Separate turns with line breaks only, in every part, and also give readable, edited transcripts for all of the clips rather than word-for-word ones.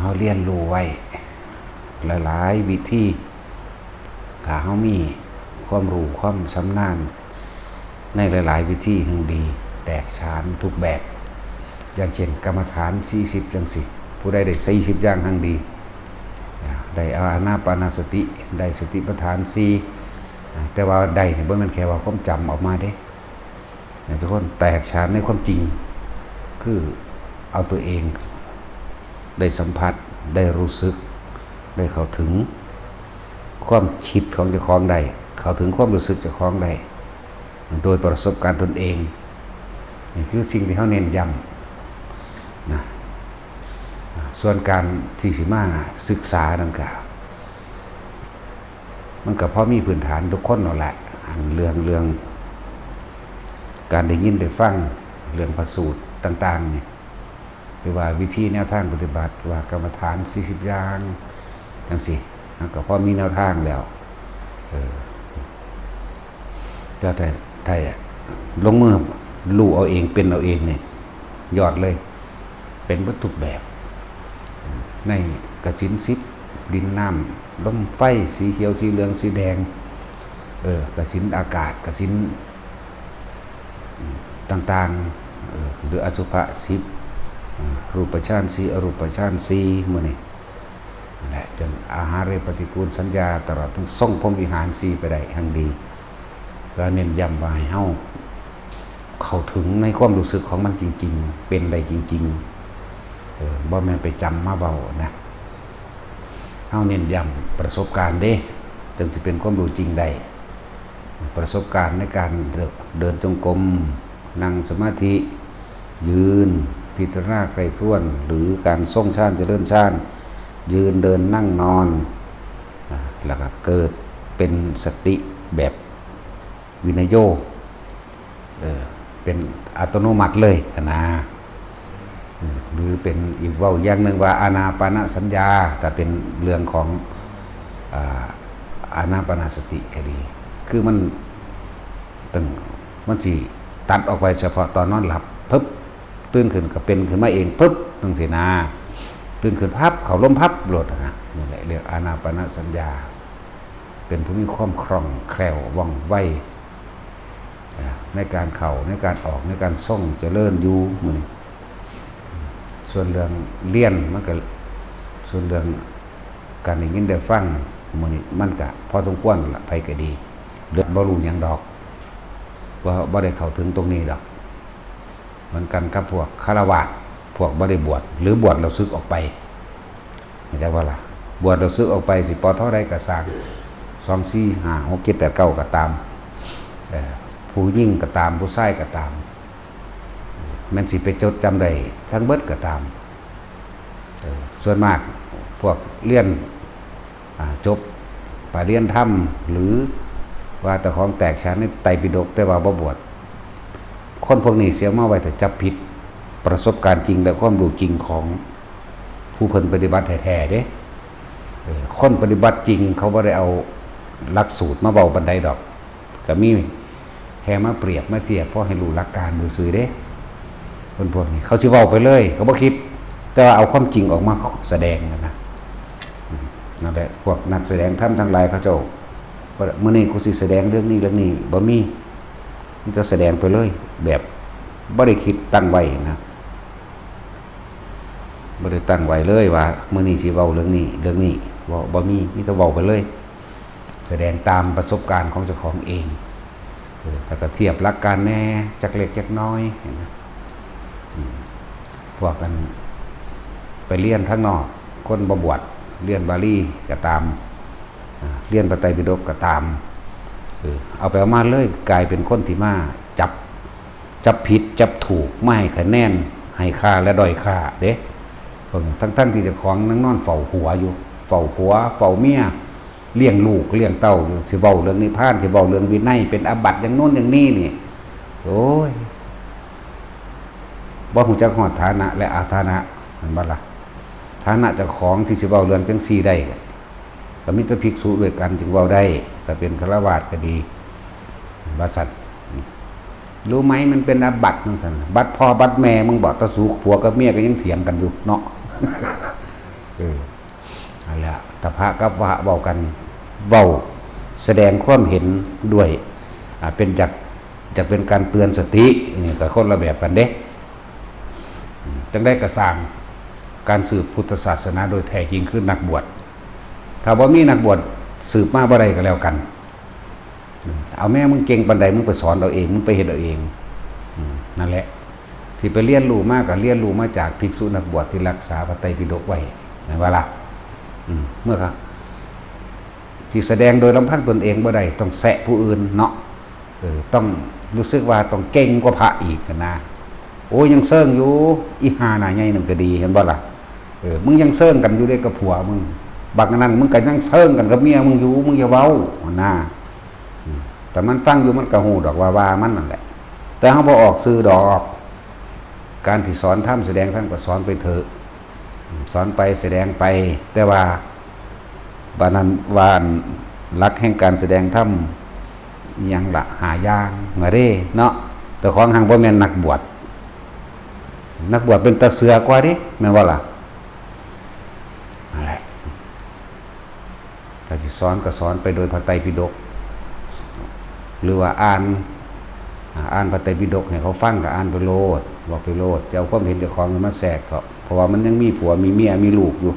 เขาเรียนรู้ไว้หลายๆวิธีถ้าเขามีความรู้ความชำนาญในหลายๆวิธีทั้งดีแตกฉานทุกแบบอย่างเช่นกรรมฐาน40จังสิผู้ใดได้40อย่างทั้งดีได้อานาปานสติได้สติปัฏฐาน4แต่ว่าได้เนี่ยบ่แม่นแค่ว่าความจำออกมาเด้ทุกคนแตกฉานในความจริงคือเอาตัวเองได้สัมผัสได้รู้สึกได้เข้าถึงความคิดของเจ้าของได้เข้าถึงความรู้สึกเจ้าของได้โดยประสบการณ์ตนเองนี่คือสิ่งที่เขาเน้นย้ำนะส่วนการที่สิมาศึกษาดังกล่าวมันก็พอมีพื้นฐานทุกคนนั่นแหละเรื่องการได้ยินได้ฟังเรื่องพระสูตรต่างๆนี่หรือว่าวิธีแนวทางปฏิบัติว่ากรรมฐาน40อย่างจังสิก็พอมีแนวทางแล้วแต่ไทยลงมือรู้เอาเองเป็นเอาเองเนี่ยยอดเลยเป็นวัตถุแบบในกสิณ10ดินน้ำลมไฟสีเขียวสีเหลืองสีแดงกสิณอากาศกสิณต่างๆหรืออสุภะ10รูปฌาน4อรูปฌาน4มื้อนี้นั่นแหละจนอาหารเรปฏิกูลสัญญาตลอดถึงทรงพรหมวิหาร4ไปได้ทั้งดีก็เน้นย้ำว่าให้เฮาเข้าถึงในความรู้สึกของมันจริงๆเป็นอะไรจริงๆบ่แม่นไปจำมาเว้านะเฮาเน้นย้ำประสบการณ์เด้จึงสิเป็นความรู้จริงได้ประสบการณ์ในการเดินจงกรมนั่งสมาธิยืนพิจารณาใคร่ครวญหรือการทรงฌานเจริญฌานยืนเดินนั่งนอนแล้วก็เกิดเป็นสติแบบวินัยโยเป็นอัตโนมัติเลยนะหรือเป็นอีกว่าอย่างหนึ่งว่าอานาปานสัญญาแต่เป็นเรื่องของอานาปานสติก็ดีคือมันสิตัดออกไปเฉพาะตอนนอนหลับปึ๊บตื่นขึ้นก็เป็นขึ้นมาเองปึ๊บตั้งสินาตื่นขึ้นพับเขาล้มพับโหลดนะนี่แหละเรียกอานาปานสัญญาเป็นผู้มีความคล่องแคล่วว่องไวในการเข้าในการออกในการส่งเจริญอยู่มื้อนี้ส่วนเรื่องเรียนมันก็ส่วนเรื่องการได้ยินได้ฟังมื้อนี้มันก็พอสมควรละไผก็ดีเรื่องบ่รู้หยังดอกว่าบ่ได้เข้าถึงตรงนี้ดอกเหมือนกันกับพวกฆราวาสพวกบ่ได้บวชหรือบวชแล้วสึกออกไปเข้าใจบ่ล่ะบวชแล้วสึกออกไปสิปอเท่าใดก็สร้าง2 4 5 6 7 8 9ก็ตามผู้ยิ่งก็ตามผู้ชายก็ตามมันสิไปจดจำได้ทั้งเบิดก็ตามส่วนมากพวกเรียนจบปริญญาธรรมหรือว่าแต่ของแตกฉานในไตรปิฎกแต่ว่าบ่บวชคนพวกนี้เสียมาไว้แต่จับผิดประสบการณ์จริงและความรู้จริงของผู้เพิ่นปฏิบัติแท้ๆเด้คนปฏิบัติจริงเขาบ่ได้เอาหลักสูตรมาเว้าบันไดดอกก็มีแค่มาเปรียบมาเทียบพอให้รู้หลักการซื่อๆเด้คนพวกนี้เขาสิเว้าไปเลยเขาบ่คิดแต่ว่าเอาความจริงออกมาแสดงนะนั่นแหละพวกนักแสดงธรรมทั้งหลายเขาเจ้ามื้อนี้กูสิแสดงเรื่องนี้บ่มีมันจะแสดงไปเลยแบบบ่ได้คิดตั้งไว้นะบ่ได้ตั้งไว้เลยว่ามื้อนี้สิเว้าเรื่องนี้บ่มีแต่เว้าไปเลยแสดงตามประสบการณ์ของเจ้าของเองแล้วก็เทียบหลักการแน่จักเล็กจักน้อยพวกกันไปเรียนข้างนอกคนบ่บวชเรียนบาลีก็ตามเรียนพระไตรปิฎกก็ตามเอาไปเอามาเลยกลายเป็นคนที่มาจับผิดจับถูกไม่ให้คะแนนให้ค่าและด้อยค่าเด้ทั้งที่เจ้าของนั่งนอนเฝ้าหัวอยู่เฝ้าผัวเฝ้าเมียเลี้ยงลูกเลี้ยงเต้าอยู่สิเว้าเรื่องนิพพานสิเว้าเรื่องวินัยเป็นอาบัติอย่างโน้นอย่างนี้นี่โอ้ยบ่ฮู้จักฮอดฐานะและอาฐานะมันบ่ล่ะฐานะเจ้าของที่สิเว้าเรื่องจังซี่ได้ก็มีแต่ภิกษุด้วยกันจึงเว้าได้ถ้าเป็นฆราวาสก็ดีว่าซั่นรู้ไหมมันเป็นอาบัติจังซั่นบัดพ่อบัดแม่มึงบอกตะสูผัวกับเมียก็ยังเถียงกันอยู่เนาะ นั่นแหละแต่พระกับพระเว้ากันเว้าแสดงความเห็นด้วยเป็นจะเป็นการเตือนสตินี่ก็คนละแบบกันเด้จังได้กระสร้างการสืบพุทธศาสนาโดยแท้จริงคือนักบวชถ้าว่ามีนักบวชสืบมาบ่ได้ก็แล้วกันเอาแม่มึงเก่งปานใดมึงไปสอนเอาเองมึงไปเฮ็ดเอาเองนั่นแหละที่ไปเรียนรู้มาก็เรียนรู้มาจากภิกษุนักบวชที่รักษาพระไตรปิฎกไว้ในเวลาเมื่อครับที่แสดงโดยลำพังตนเองบ่ได้ต้องแสะผู้อื่นเนาะต้องรู้สึกว่าต้องเก่งกว่าพระอีกนะโอ้ยังเซิ่งอยู่อีหาหน้าใหญ่นึงก็ดีเห็นบ่ล่ะมึงยังเซิ่งกันอยู่ได้กับผัวมึงบักนั้นมึงก็ยังเซิ่งกันกับเมียมึงอยู่มึงอย่าเว้านะแต่มันฟังอยู่มันก็ฮู้ดอกว่ามันนั่นแหละแต่เฮาบ่ออกสื่อดอกการที่สอนธรรมแสดงธรรมก็สอนไปเถอะสอนไปแสดงไปแต่ว่าบานั้นวานลักแห่งการแสดงธรรมยังละหายางมาเด้เนาะแต่ของหังบ่แม่นนักบวชเป็นตาเสือกว่าดิแม่นว่าล่ะอะไรแต่ที่สอนก็สอนไปโดยพระไตรปิฎกหรือว่าอ่านพระไตรปิฎกให้เขาฟังก็อ่านไปโลดบอกไปโลดจะเอาความเห็นเจ้าของมาแทรกเถอะเพราะว่ามันยังมีผัวมีเมียมีลูกอยู่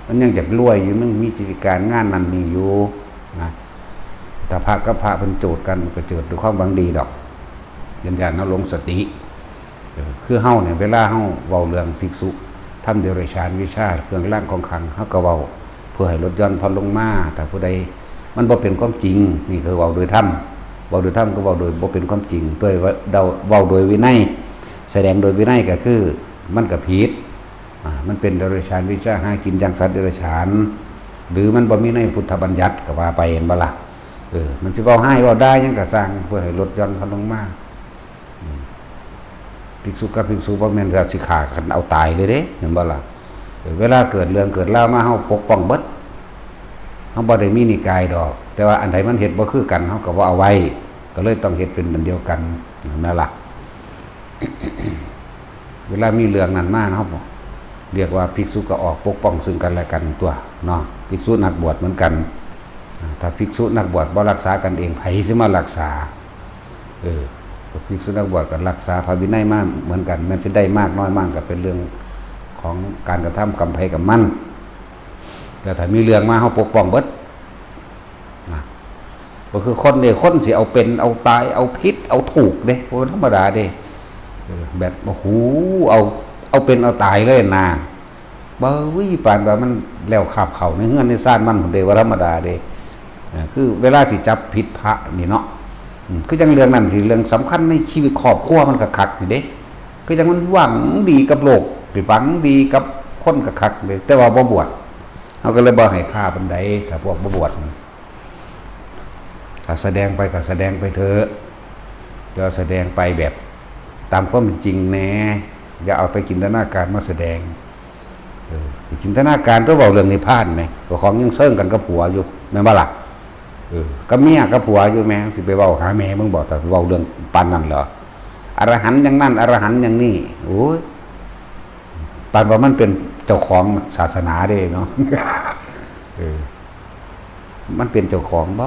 มันยังจะรวยอยู่มันมีกิจการงานนั้นมีอยู่นะแต่พระกับพระเป็นโจทย์กันก็เจิดด้วยความหวังดีดอกยันเอาลงสติคือเฮาเนี่ยเวลาเฮาเว้าเรื่องภิกษุทำเดรัจฉานวิชาเครื่องร่างของขังเฮาก็เว้าเพื่อให้ลดหย่อนผ่อนลงมาแต่ผู้ใดมันบ่เป็นความจริงนี่คือเว้าโดยธรรมเว้าโดยธรรมก็เว้าโดยบ่เป็นความจริงด้วยเว้าโดยวินัยแสดงโดยวินัยก็คือมันก็ผิดมันเป็นเดรัจฉานวิชาหากินจังสัตว์เดรัจฉานหรือมันบ่มีในพุทธบัญญัติก็ว่าไปเห็นบ่ล่ะมันสิเว้าให้เว้าได้ยังก็สร้างเพื่อให้ลดหย่อนผ่อนลงมาภิกษุกับภิกษุบ่แม่นจะสิฆ่ากันเอาตายเลยเด้เห็นบ่ล่ะเวลาเกิดเรื่องเกิดราวมาเฮาปกป้องเบิดเฮาบ่ได้มีนิกายดอกแต่ว่าอันใดมันเฮ็ดบ่คือกันเฮาก็บ่เอาไว้ก็เลยต้องเฮ็ดเป็นอันเดียวกันนั่นล่ะ เวลามีเรื่องนั้นมาเฮาเรียกว่าภิกษุก็ออกปกป้องซึ่งกันและกันตัวเนาะภิกษุนักบวชเหมือนกันถ้าภิกษุนักบวชบ่รักษากันเองไผสิมารักษาภิกษุนักบวชก็รักษาพระวินัยมากเหมือนกันมันสิได้มากน้อยมากก็เป็นเรื่องของการกระทำกรรมไผกับมันแต่ถ้ามีเรื่องมาเฮาปกป้องเบิดนะก็คือคนเนี่ยคนสิเอาเป็นเอาตายเอาผิดเอาถูกเด้บ่ธรรมดาเด้แบบโอ้โหเอาเป็นเอาตายเลยนะบ่วิปานว่ามันแล้วคาบเข้าในเฮือนในซ่านมันเด้ว่าธรรมดาเด้คือเวลาสิจับผิดพระนี่เนาะคือจังเรื่องนั้นสิเรื่องสำคัญในชีวิตครอบครัวมันก็คักนี่เด้คือจังมันหวังดีกับโลกหรือหวังดีกับคนก็คักเลยแต่ว่าบ่บวชเฮาก็เลยบ่ให้ค่าปานใดถ้าพวกบ่บวชถ้าแสดงไปก็แสดงไปเถอะจะแสดงไปแบบตามความเป็นจริงแน่อย่าเอาแต่จินตนาการมาแสดงจินตนาการตัวเว้าเรื่องนิพพานแหมก็ของยังเซิ่งกันกับผัวอยู่แม่นบ่ล่ะกับเมียกับผัวอยู่แม่สิไปเว้าหาแม่มึงบอกแต่เว้าเรื่องปานนั้นเหรออรหันต์อย่างนั้นอรหันต์อย่างนี้โอ้ยปานว่ามันเป็นเจ้าของศาสนาเด้เนาะมันเป็นเจ้าของบ่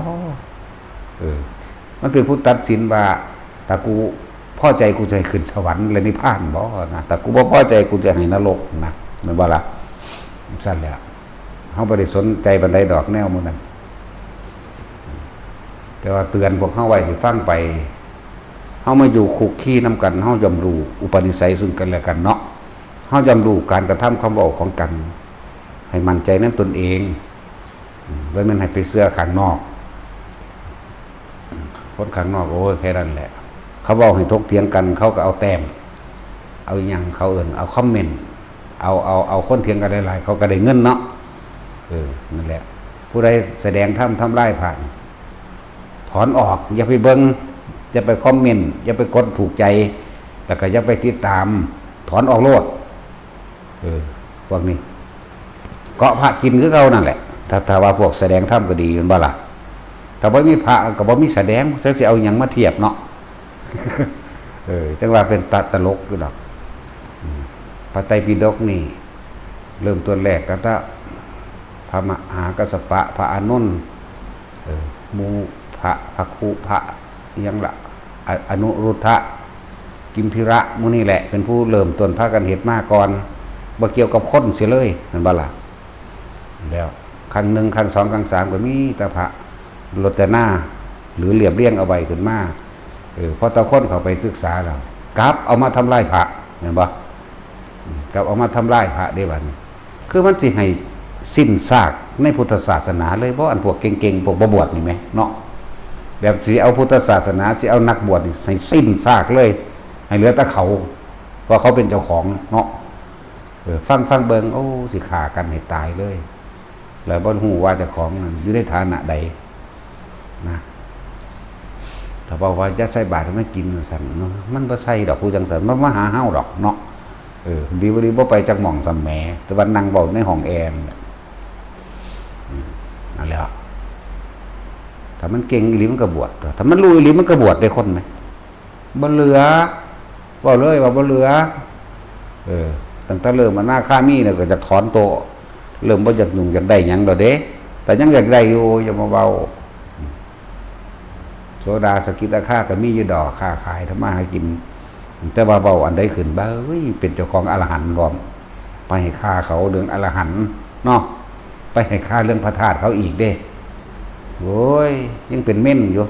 มันเป็นผู้ตัดสินว่าถ้ากูพอใจกูจะให้ขึ้นสวรรค์และนิพพานบ่นะแต่กูบ่พอใจกูจะให้นรกนะแม่นบ่ล่ะซั่นแหละเฮาบ่ได้สนใจปานใดดอกแนวมื้อนั้นแต่ว่าเตือนพวกเฮาไว้ให้ฟังไปเฮามาอยู่คุกคีนำกันเฮาย่อมรู้อุปนิสัยซึ่งกันและกันเนาะเฮาย่อมรู้การกระทำคำเว้าของกันให้มั่นใจในตนเองไว้มันให้ไปเสื้อข้างนอกคนข้างนอกโอ้ยแค่นั้นแหละเขาเว้าให้ทกเถียงกันเขาก็เอาแต้มเอาหยังเขาเอิ้นเอาคอมเมนต์เอาคนเถียงกันหลายๆเขาก็ได้เงินเนาะนั่นแหละผู้ใดแสดงทำลายผ่านถอนออกอย่าไปเบิ่งอย่าไปคอมเมนต์อย่าไปกดถูกใจแล้วก็อย่าไปติดตามถอนออกโลดพวกนี้เกาะพระกินคือเก่านั่นแหละถ้าว่าพวกแสดงธรรมก็ดีมันบ่ล่ะถ้าบ่มีพระก็บ่มีแสดงสิเอาหยังมาเทียบเนาะจังว่าเป็นตลกอยู่ดอกพระไตรปิฎกนี่ เริ่มต้นแรกก็ตะพระมหากัสสปะพระอานนท์มูพระภักคุพระยังละอนุรุทธะกิมพิระมุนี่แหละเป็นผู้เริ่มต้นพากันเหตุมาก่อนบ่เกี่ยวกับคนเสียเลยนั่นบ่ล่ะแล้วครั้งหนึ่งครั้งสองครั้งสามก็มีแต่พระรจนาหรือเรียบเรียงเอาไว้ขึ้นมาพอตะคนเขาไปศึกษาแล้วกลับเอามาทำลายพระเห็นบ่กลับเอามาทำลายพระได้บัดนี้คือมันสิให้สิ้นซากในพุทธศาสนาเลยเพราะอันพวกเก่งๆพวกบวชนี่ไหมเนาะแบบสิเอาพุทธศาสนาสิเอานักบวชนี่ให้สิ้นซากเลยให้เหลือแต่เขาเพราะเขาเป็นเจ้าของเนาะฟังเบิงโอ้สิฆ่ากันให้ตายเลยแล้วบ่ฮู้ว่าเจ้าของนั้นอยู่ในฐานะใดนะถ้าบอกว่าจะใส่บาตรไม่กินสั่นเนาะมันบ่ใส่ดอกผู้จังสั่นมันมาหาเฮาดอกเนาะดีบ่ไปจักหม่องสำแหมแต่ว่านั่งเว้าในห้องแอร์นั่นแหละถ้ามันเก่งอีหลีมันก็บวชถ้ามันรู้อีหลีมันก็บวชได้คนนะบ่เหลือว่าเลยว่าบ่เหลือตั้งแต่เริ่มมาหน้าข้ามีเนี่ยก็จะถอนโตเริ่มบ่อยากยุ่งอยากได้หยังดอกเด้แต่ยังอยากได้อยู่อย่ามาเว้าโสดาสกิทาคาก็มีอยู่ดอกค้าขายทำมาหากินแต่ว่าเว้าอันใดขึ้นบ่เฮ้ยเป็นเจ้าของอรหันต์พร้อมไปให้ฆ่าเขาเรื่องอรหันต์เนาะไปให้ฆ่าเรื่องพระธาตุเขาอีกเด้โอ้ยยังเป็นเม่นอยู่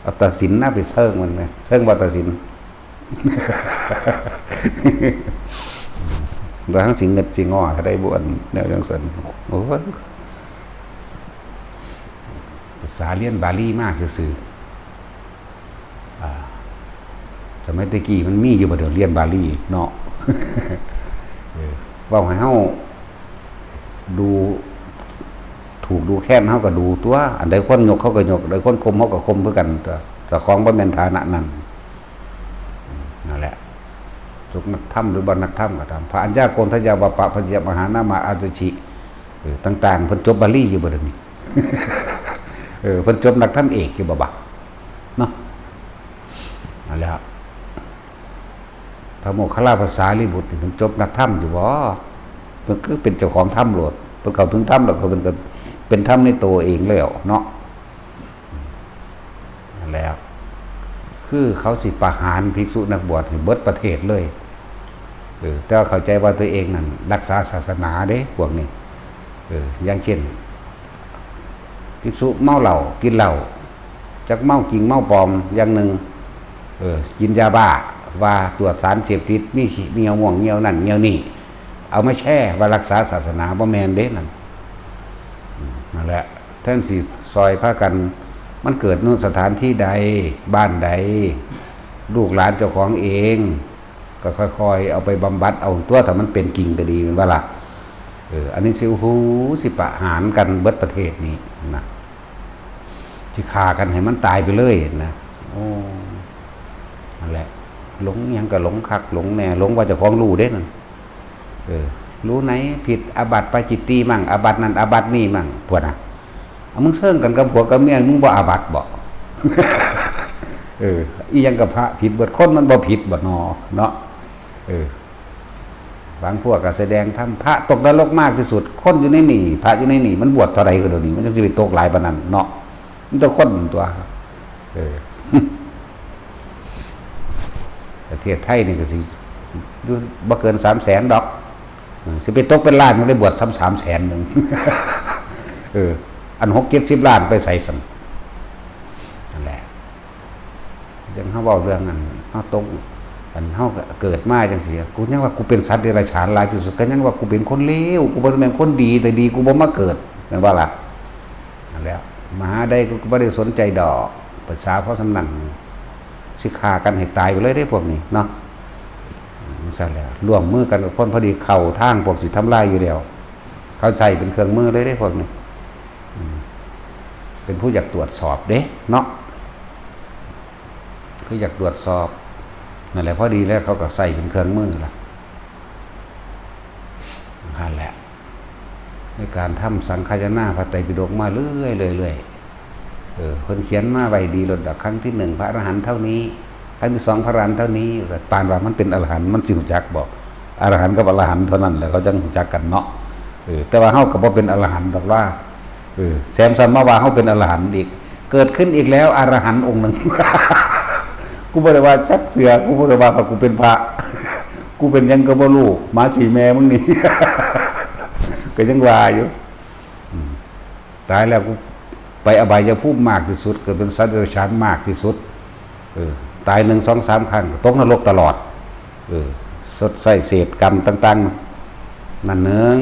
เอาตัดสินน่าไปเซิงมันไหมเซิงว่าตัดสิน โดยทั้งสิงเงินสิงงอก็ได้บวชแนวยังสันโอ้ยภาษาเรียนบาลีมากซื่อสมัยตะกี้มันมีอยู่บ่เดี๋ยวเรียนบาลีเนาะ ว่าให้เฮาดูถูกดูแค้นเฮาก็ดูตัวอันใดคนยกเขาก็ยกอันใดคนคมเฮาก็คมเพื่อกันตัวเจ้าของบ่แม่นฐานะนั้นนั่นแหละทุกนักธรรมหรือบ่นักธรรมก็ตามพระอัญญาโกณฑยาวปะพญมหานามาอาจฉิต่างๆเพิ่นจบบาลีอยู่บ่เดี๋ยวนี้เพิ่นจบนักธรรมเอกอยู่บ่บักเนาะนั่นแหละพระโมคคัลลาภาษาลีบุตรมันจบนักธรรมอยู่บ่เพิ่นคือเป็นเจ้าของธรรมโลดเพิ่นเข้าถึงธรรมแล้วก็เป็นก็เป็นธรรมในตัวเองแล้วเนาะนั่นแหละคือเขาสิประหารภิกษุนักบวชให้เบิดประเทศเลยแต่เข้าใจว่าตัวเองนั่นรักษาศาสนาเด้พวกนี้อย่างเช่นภิกษุเมาเหล้ากินเหล้าจักเมาจริงเมาปลอมอย่างหนึ่งกินยาบ้าว่าตรวจสารเสพติดมีเงียวม่วงเงียวนั่นเงียวนี่เอามาแช่ว่ารักษาศาสนาบ่แม่นเด้นั่นแหละท่านสิซอยพากันมันเกิดนู่นสถานที่ใดบ้านใดลูกหลานเจ้าของเองก็ค่อยๆเอาไปบำบัดเอาตัวแต่มันเป็นจริงก็ดีเป็นว่าล่ะอันนี้สิประหารกันเบิดประเทศนี้นะที่ฆ่ากันให้มันตายไปเลยนะโอ้นั่นแหละหลงยังก็หลงคักหลงแน่หลงว่าเจ้าของรู้เด้นั่นรู้ไหนผิดอาบัติปาจิตตีมั่งอาบัตินั้นอาบัตินี่มั่งพวกน่ะมึงเชิงกันกับผัวกับเมียมึงบ่อาบัติบ่ อียังกับพระผิดเบิดคนมันบ่ผิดบ่นอเนาะบางพวกก็แสดงทำพระตกนรกมากที่สุดคนอยู่ในนี่พระอยู่ในนี่มันบวชเท่าไรก็เดี๋ยวนี้มันจะสิไปตกหลายปานนั้นเนาะมันต้องคนตัวประเทศไทยนี่ก็สิอยู่บ่เกิน300,000ดอกสิไปตกเป็นล้านก็ได้บวชซ้ำ300,000นึง อัน60-70 ล้านไปใส่สั่นนั่นแหละยังเฮาเว้าเรื่องนั้นเฮาตกอันเฮาเกิดมาจังซี่กูยังว่ากูเป็นสัตว์เดรัจฉานหลายที่สุดก็ยังว่ากูเป็นคนเลวกูบ่ได้เป็นคนดีแต่ดีกูบ่มาเกิดแม่นบ่ล่ะนั่นแหละมหาใดกูบ่ได้สนใจดอกภาษาเพราะสำนักสิฆ่ากันให้ตายไปเลยเด้พวกนี้เนาะสั่นแหละร่วมมือกันกับคนพอดีเข้าทางพวกสิทำลายอยู่แล้วเข้าใจเป็นเครื่องมือเลยเด้พวกนี้เป็นผู้อยากตรวจสอบเด้เนาะคืออยากตรวจสอบนั่นแหละพอดีแล้วเขาก็ใส่เป็นเครื่องมือละนั่นแหละในการทำสังฆายนาพระไตรปิฎกมาเรื่อยเพิ่นเขียนมาไว้ดีลดครั้งที่1พระอรหันต์เท่านี้ครั้งที่2พระอรหันต์เท่านี้ปานว่ามันเป็นอรหันต์มันสิรู้จักบอก อรหันต์กับอรหันต์เท่านั้นแหละเขาจังรู้จักกันเนาะแต่ว่าเฮาก็บ่เป็นอรหันต์ดอกว่าแซมซันมาว่าเฮาเป็นอรหันต์อีกเกิดขึ้นอีกแล้วอรหันต์องค์หนึง กูบ่ได้ว่าจักเถื่อกูบ่ได้ว่ากูเป็นพระกูเป็นหยังก็บ่รู้หมาสีแม่มึงนี่ ก็ยังว่าอยู่ตายแล้วกูไปอบายภูมิมากที่สุดเกิดเป็นสัตว์เดรัจฉานมากที่สุดตาย1 2 3ครั้งตกนรกตลอดสดใส่เศษกรรมต่างๆนั่นนึง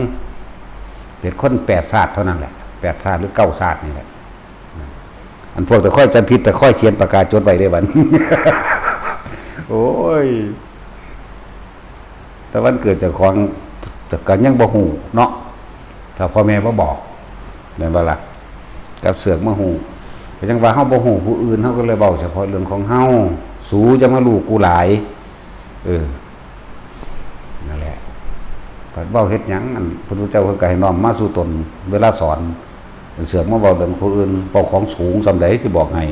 เป็นคน8ชาติเท่านั้นแหละ8ชาติหรือ9ชาตินี่แหละอันพวกแต่ค่อยจำผิดแต่ค่อยเขียนประกาศจดไว้ได้บัด โอ้ยแต่วันเกิดเจ้าของแต่ก็ยังบ่ฮู้เนาะถ้าพ่อแม่บ่บอกแม่นบ่ล่ะกับเสือกมาฮู้ก็จังว่าเฮาบ่ฮู้ผู้อื่นเฮาก็เลยเว้าเฉพาะเรื่องของเฮาสูจะมารู้กูหลายนั่นแหละเพิ่นเว้าเฮ็ดหยังอันพระพุทธเจ้าเพิ่นก็ให้น้อมมาสู่ตนเวลาสอนเสือกมาเว้าเรื่องผู้อื่นเว้าของสูงส่ำใดสิบอกให้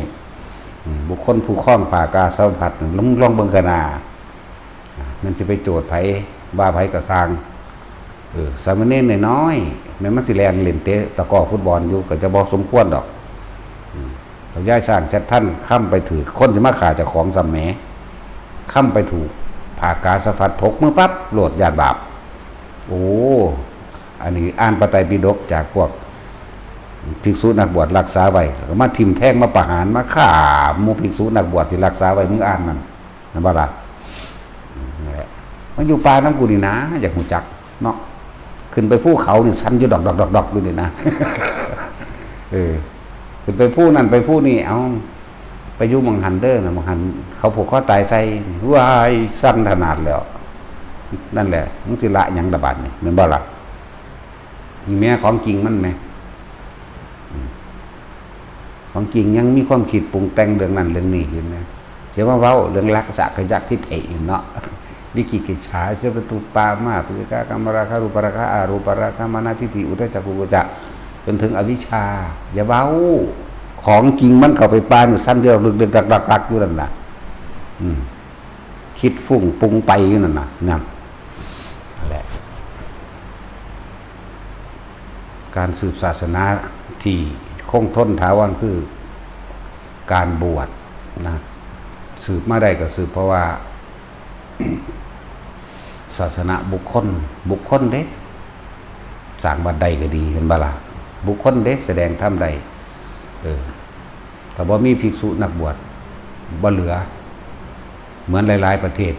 บุคคลผู้คล้องผ่ากาสัมผัสลองเบิ่งกันหน้ามันสิไปโจทย์ไผว่าไผก็สร้างสามเณรน้อยๆแม้มันสิแล่นเล่นเตะตะกร้อฟุตบอลอยู่ก็จะบ่สมควรดอกพระยาสร้างจัดท่านค้ำไปถือคนสิมาฆ่าเจ้าของซ้ำแหมค้ำไปถูกผ่ากาสัมผัสทกมือปั๊บโลดญาติบาปโอ้อันนี้อ่านพระไตรปิฎกจากพวกภิกษุนักบวชรักษาไว้แล้วมาทิ่มแท่งมาประหารมาฆ่าหมู่ภิกษุนักบวชที่รักษาไว้มึงอ่านนั่นบ่ล่ะนี่แหละมันอยู่ป่าน้ำกูนี่นะอยากหูจักเนาะขึ้นไปภูเขานี่สั่นอยู่ดอกๆๆๆอยู่นี่นะ ขึ้นไปภูนั่นไปภูนี่เอาไปอยู่มังหันเด้อนะมังหันเขาผูกคอตายใส่วายสั่นขนาดแล้วนั่นแหละมึงสิละหยังระบาดนี่แม่นบ่ล่ะนี่แม่ของจริงมันแม่ของจริงยังมีความคิดปรุงแต่งเรื่องนั้นเรื่องนี้อยู่นะเสียว่าเว้าเรื่องรักษาขยักทิฏฐิเนาะวิกิกิจฉาเสปตุปามาปุริกากรรมราคะรูปราคะอารูปราคะมานะทิฏฐิอุทธัจจกุกุจจะจนถึงอวิชชาอย่าเว้าของจริงมันเข้าไปปานสั้นเดียวลึกๆดักๆอยู่นั่นน่ะคิดฟุ้งปรุงไปอยู่นั่นน่ะนั่นแหละการสืบศาสนาที่คงทนถาวรคือการบวชนะสืบมาได้ก็สืบเพราะว่าศาสนาบุคคลเด้สร้างบัดใดก็ดีเห็นบ่ล่ะบุคคลเด้แสดงธรรมใดแต่ว่ามีภิกษุนักบวชบ่เหลือเหมือนหลายๆประเทศ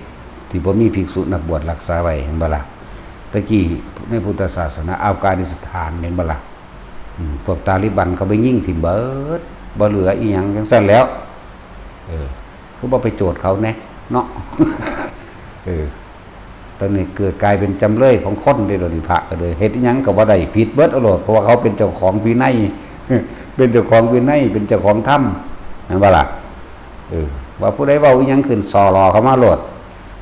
ที่บ่มีภิกษุนักบวชรักษาไว้เห็นบ่ล่ะตะกี้ในพุทธศาสนาอัฟกานิสถานเห็นบ่ล่ะพวกตาลิบันเขาไปยิงถิ่มเบิดบ่เหลืออีหยังจังซั่นแล้วคือบ่ไปโจทย์เขาแน่เนาะ ตอนนี้เกิดกลายเป็นจำเลยของคนเลยโดยพระก็เลยเฮ็ดอีหยังก็บ่ได้ผิดเบิดเอาโลดเพราะว่าเขาเป็นเจ้าของวินัย เป็นเจ้าของวินัยเป็นเจ้าของธรรมนั่นบ่ล่ะว่าผู้ใดเว้าอีหยังขึ้นซอรอเขามาโลด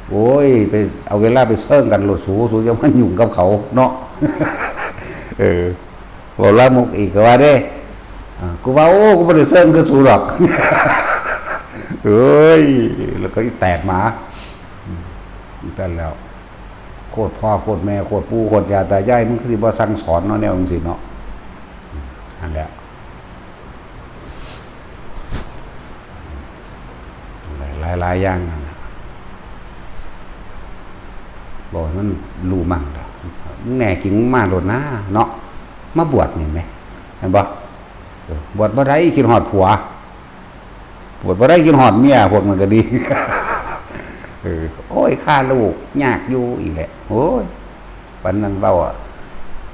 โอ้ยไปเอาเวลาไปเซิ่งกันโลดสูจะมายุ่งกับเขาเนาะ บ่ละมุกอีกก็ว่าเด้กูว่าโอ้กูบ่ได้เซิ่งคือสูหรอก เอ้ยแล้วก็แตกหมาแต่แล้วโคตรพ่อโคตรแม่โคตรปู่โคตรย่าตายายมึงคือสิบ่สั่งสอนเนาะแนวจังซี่เนาะอันแล้วหลายอย่างนั่นน่ะบอกมันรู้มั่งดอกมึงแน่กินมาโลดนะเนาะมาบวชนี่แม่เห็นบ่บวชบ่ได้กินฮอดผัวบวชบ่ได้กินฮอดเมียพวกมันก็ดี โอ้ยฆ่าลูกยากอยู่อีกแหละโอ้ยวันนั้นเว้า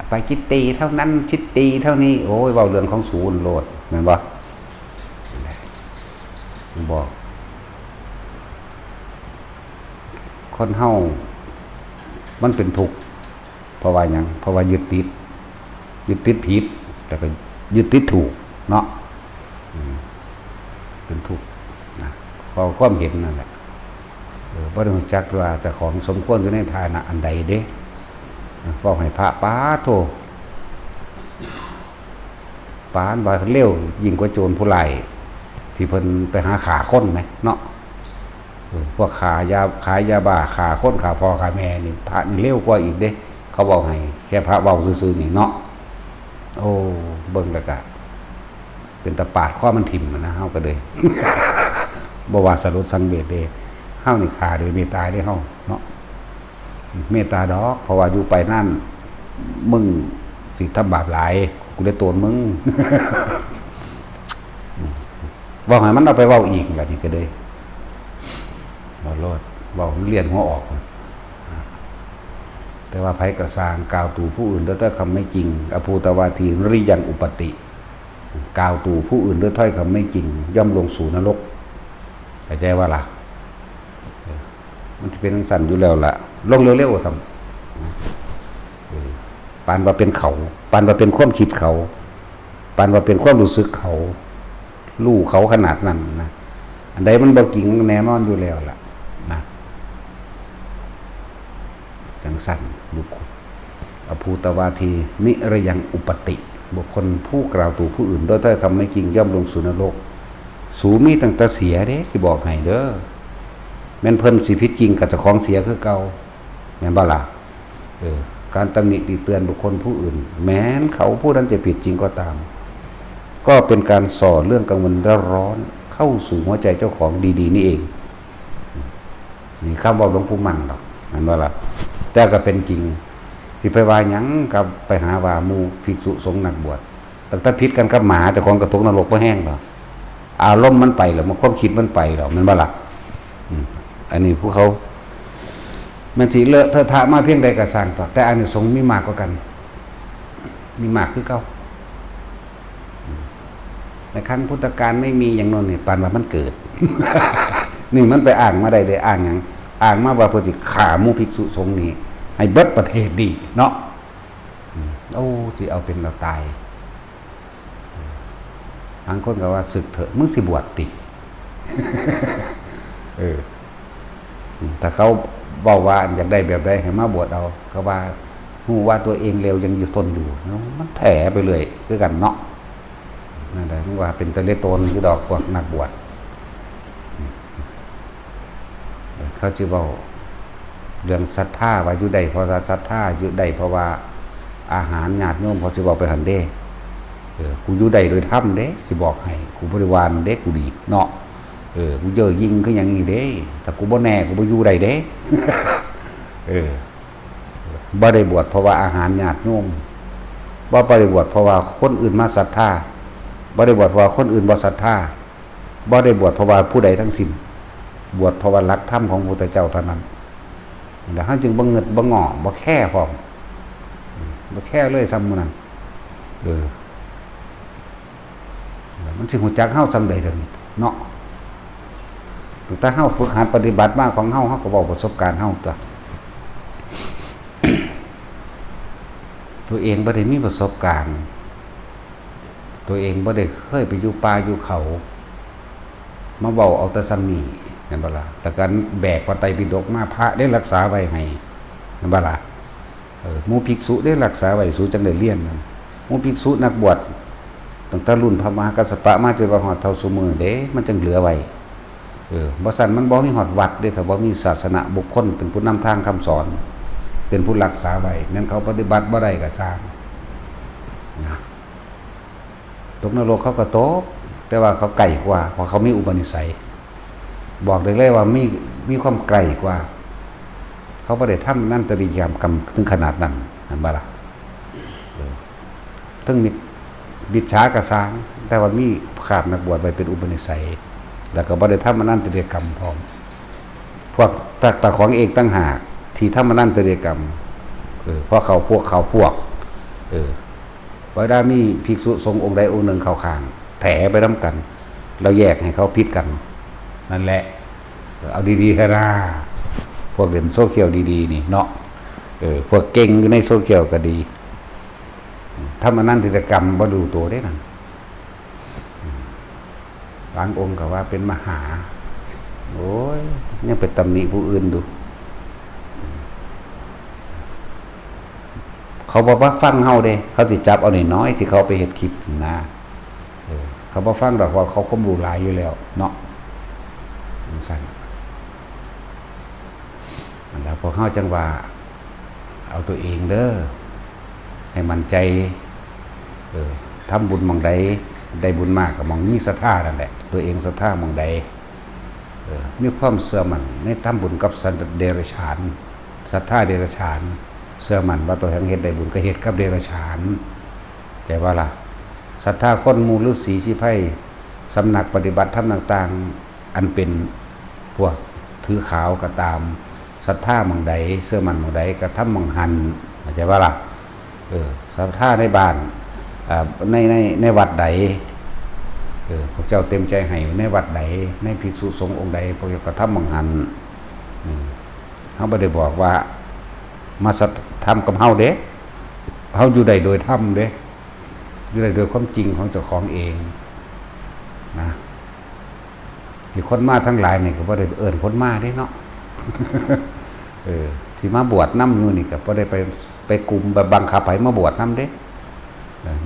ไปคิดตีเท่านั้นคิดตีเท่านี้โอ้ยเว้าเรื่องของศูนย์โลดแม่นบ่บอกคนเฮามันเป็นทุกข์เพราะว่าหยังเพราะว่ายึดติดผิดแต่ก็ยึดติดถูกเนาะเป็นทุกข์นะพอความเห็นนั่นแหละบ่ได้รู้จักว่าแต่ของสมควรอยู่ในฐานะอันใดเด้ฟ้องให้พระป้าโธปานว่าเร็วยิ่งกว่าโจรผู้ร้ายที่เพิ่นไปหาขาคนไหมเนาะ พวกขายยาบ้าขาคนขาพ่อขาแม่นี่พระนี่เร็วกว่าอีกเด้เขาบอกให้แค่พระเว้าซื่อๆนี่เนาะโอ้เบิ่งแล้วก็เป็นตะปาดข้อมันถิ่มนะเฮาก็เลยบ่ว่าสรุปสังเวชเด้เฮานี่ขาโดยเมตตาได้เฮาเนาะเมตตาดอกเพราะว่าอยู่ไปนั่นมึงสิทำบาปหลายกูได้โตนมึงบอกให้มันเอาไปเว้าอีกแบบนี้ก็เลยบ่รอดเว้าเรียนหัวออกแต่ว่าไผกระสร้างกล่าวตู่ผู้อื่นด้วยถ้อยคำไม่จริงอภูตวาทีริยังอุปติกล่าวตู่ผู้อื่นด้วยถ้อยคำไม่จริงย่อมลงสู่นรกเข้าใจว่าล่ะมันจะเป็นสั่นอยู่แล้วล่ะลงเร็วๆซ้ำปานว่าเป็นเขาปานว่าเป็นความคิดเขาปานว่าเป็นความรู้สึกเขาลู่เขาขนาดนั้นนะอันใดมันบ่จริงแน่นอนอยู่แล้วล่ะนะจังสั่นบุคคลอภูตวาทีนิระยังอุปติบุคคลผู้กล่าวตู่ผู้อื่นด้วยถ้อยคำไม่จริงย่อมลงสู่นรกสูมีตั้งแต่เสียเด้สิบอกให้เด้อแม่นเพิ่นสิผิดจริงกับเจ้าของเสียคือเก่าแม่นบ่ล่ะการตำหนิติเตือนบุคคลผู้อื่นแม้นเขาผู้นั้นจะผิดจริงก็ตามก็เป็นการส่อเรื่องกังวลร้อนเข้าสู่หัวใจเจ้าของดีๆนี่เองนี่คำบอกหลวงปู่มั่นหรอกนั่นว่าล่ะแต่ก็เป็นจริงที่ไปว่าหยังกับไปหาว่าหมู่ภิกษุสงฆ์นักบวชตั้งแต่พิษกันกับหมาเจ้าของกระตกนรกบ่แห้งหรออารมณ์มันไปหรอมันความคิดมันไปหรอมันบ่ล่ะอันนี้พวกเขามันสิเลอะเทอะทะมาเพียงใดก็สร้างต่อแต่อานิสงส์มีมากกว่ากันมีมากคือเก่าในครั้งพุทธกาลไม่มีอย่างโน้นนี่ปานว่ามันเกิด นี่มันไปอ้างมาได้อ้างหยังอ้างมาว่าเพิ่นสิฆ่าหมู่ภิกษุสงฆ์นี่ให้เบิดประเทศดีเนาะโอ้สิเอาเป็นเราตายบางคนก็ว่าศึกเถอะมึงสิบวชติแต่เขาบอกว่าอยากได้แบบใดให้มาบวชเอาเขาว่าฮู้ว่าตัวเองเร็วยังอยู่ทนอยู่มันแถไปเลยคือกันเนาะนั่นแหละว่าเป็นตะเลโตนคือดอกพวกนักบวชเขาจะบอกเรื่องศรัทธาว่าอยู่ใดเพราะศรัทธาอยู่ใดเพราะว่าอาหารญาติโยมเขาจะบอกไปหันเด้กูอยู่ใดโดยธรรมเด้สิบอกให้กูบริวารเด้กูดีเนาะกูเจอยิงคืออย่างนี้เด้แต่กูบ่แน่กูบ่อยู่ใดเด้บ่ได้บวชเพราะว่าอาหารญาติโยมบ่ได้บวชเพราะว่าคนอื่นมาศรัทธาบ่ได้บวชเพราะว่าคนอื่นบ่ศรัทธาบ่ได้บวชเพราะว่าผู้ใดทั้งสิ้นบวชเพราะว่าหลักธรรมของพระพุทธเจ้าเท่านั้นแล้วเฮาจึงบ่เงิดบ่งอบ่แค่พร้อมบ่แค่เลยซ้ำมื้อนั้นมันสิฮู้จักเฮาซ้ำใดเด้อเนาะแต่เฮาฝึกหัดปฏิบัติมาของเฮาก็เว้าประสบการณ์เฮาตัวเองบ่ได้มีประสบการณ์ตัวเองบ่ได้เคยไปอยู่ป่าอยู่เขามาเว้าเอาแต่ซ้ำนี้นั่นบ่ล่ะแต่การแบกพระไตรปิฎกมาพระได้รักษาไว้ให้นั่นบ่ล่ะหมู่ภิกษุได้รักษาไว้สู่จังได้เรียนนั่นหมู่ภิกษุนักบวชตั้งแต่รุ่นพระมหากัสสปะมาจนว่าฮอดเท่าซุมื้อเด้มันจังเหลือไว้บ่ซั่นมันบ่มีฮอดวัดเด้ถ้าบ่มีศาสนบุคคลเป็นผู้นำทางคำสอนเป็นผู้รักษาไว้แม้นเขาปฏิบัติบ่ได้ก็สร้างนะตกนรกเขาก็ตกแต่ว่าเขาไกลกว่าเพราะเขามีอุปนิสัยบอกได้เลยว่ามีความไกลกว่าเขาบ่ได้ทำนั่นตริยามกรรมถึงขนาดนั้นนั่นบ่ล่ะถึงมีบิดฉากระสร้างแต่ว่ามีขาดนักบวชไว้เป็นอุปนิสัยแล้วก็บ่ได้ทำนั่นตริยกรรมพร้อมพวกตาของเองตั้งหากที่ทำนั่นตริยกรรมเพราะเขาพวกว่าได้มีภิกษุสงฆ์องค์ใดองค์หนึ่งเข้าข้างแถไปนำกันเราแยกให้เขาพิดกันนั่นแหละเอาดีๆให้ล่ะพวกเล่นโซเชียลดีๆนี่เนาะพวกเก่งอยู่ในโซเชียลก็ดีถ้ามันนั่นกิจกรรมบ่ดูตัวได้นั่นบางองค์ก็ว่าเป็นมหาโอ้ยยังไปตำหนิผู้อื่นดูเขาบอกว่าฟังเฮาเด้เขาสิจับเอาน้อยๆที่เขาไปเฮ็ดคลิปนะเขาบ่ฟังดอกว่าเขาความรู้หลายอยู่แล้วเนาะสั่น วกเฮาจังว่าเอาตัวเองเด้อให้มั่นใจทำบุญหม่องใดได้บุญมากก็หม่องมีศรัทธานั่นแหละตัวเองศรัทธาหม่องใดมีความเชื่อมั่นในทำบุญกับสัตว์เดรัจฉานศรัทธาเดรัจฉานเชื่อมั่นว่าตัวเองเฮ็ดได้บุญก็เฮ็ดกับเดรัจฉานใจว่าล่ะศรัทธาคนหมู่ฤาษีชีไพสำนักปฏิบัติธรรมต่างๆอันเป็นพวกถือขาวก็ตามศรัทธาหม่องใดเชื่อมั่นหม่องใดก็ทำหม่องหันเข้าใจว่าล่ะศรัทธาในบ้านในวัดใดพวกเจ้าเต็มใจให้ในวัดใดในภิกษุสงฆ์องค์ใดพวกเจ้าก็ทำหม่องหันเขาไม่ได้บอกว่ามาทำกับเฮาเด้เฮาอยู่ได้โดยธรรมเด้อยู่ได้โดยความจริงของเจ้าของเองนะที่คนมาทั้งหลายนี่ก็บ่ได้เอิ้นคนมาเด้เนาะ ที่มาบวชนำอยู่นี่ก็บ่ได้ไปกลุ่มแบบบังคับให้มาบวชนำเด้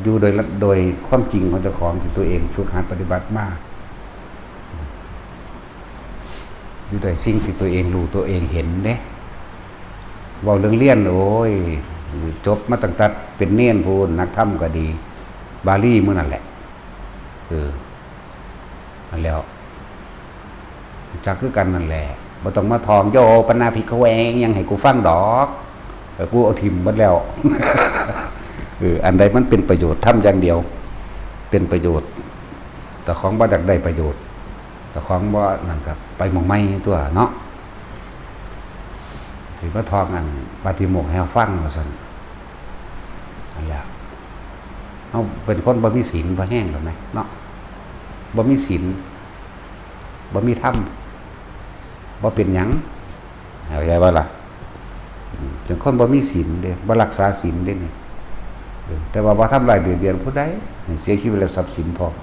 อยู่โดยความจริงของเจ้าของที่ตัวเองฝึกหัดปฏิบัติมาอยู่ด้วยสิ่งที่ตัวเองรู้ตัวเองเห็นเด้เว้าเรื่องเรียนโอ้ยจบมาตั้งแต่เป็นเนียนพูนนักธรรมก็ดีบาลีมื้อนั่นแหละนั่นแล้วจักคือกันนั่นแหละบ่ต้องมาทองโยปนาภิกขเวงยังให้กูฟังดอกกูเอาทิ่มหมดแล้ว อันใดมันเป็นประโยชน์ทำอย่างเดียวเป็นประโยชน์แต่ของบ่อยากได้ประโยชน์แต่ของบ่นั่นก็ไปหม่องไม้ตัวเนาะสิมาทองอันปาฏิโมกข์ให้ฟังว่าซั่นนั่นแหละเฮาเป็นคนบ่มีศีลบ่แห้งหรอกมั้ยเนาะบ่มีศีลบ่มีธรรมบ่เป็นหยังเข้าใจบ่ล่ะเป็นคนบ่มีศีลเด้บ่รักษาศีลเด้นี่แต่ว่าบ่ทำลายเบียดเบียนผู้ใดเสียชีวิตและทรัพย์สินพร้อม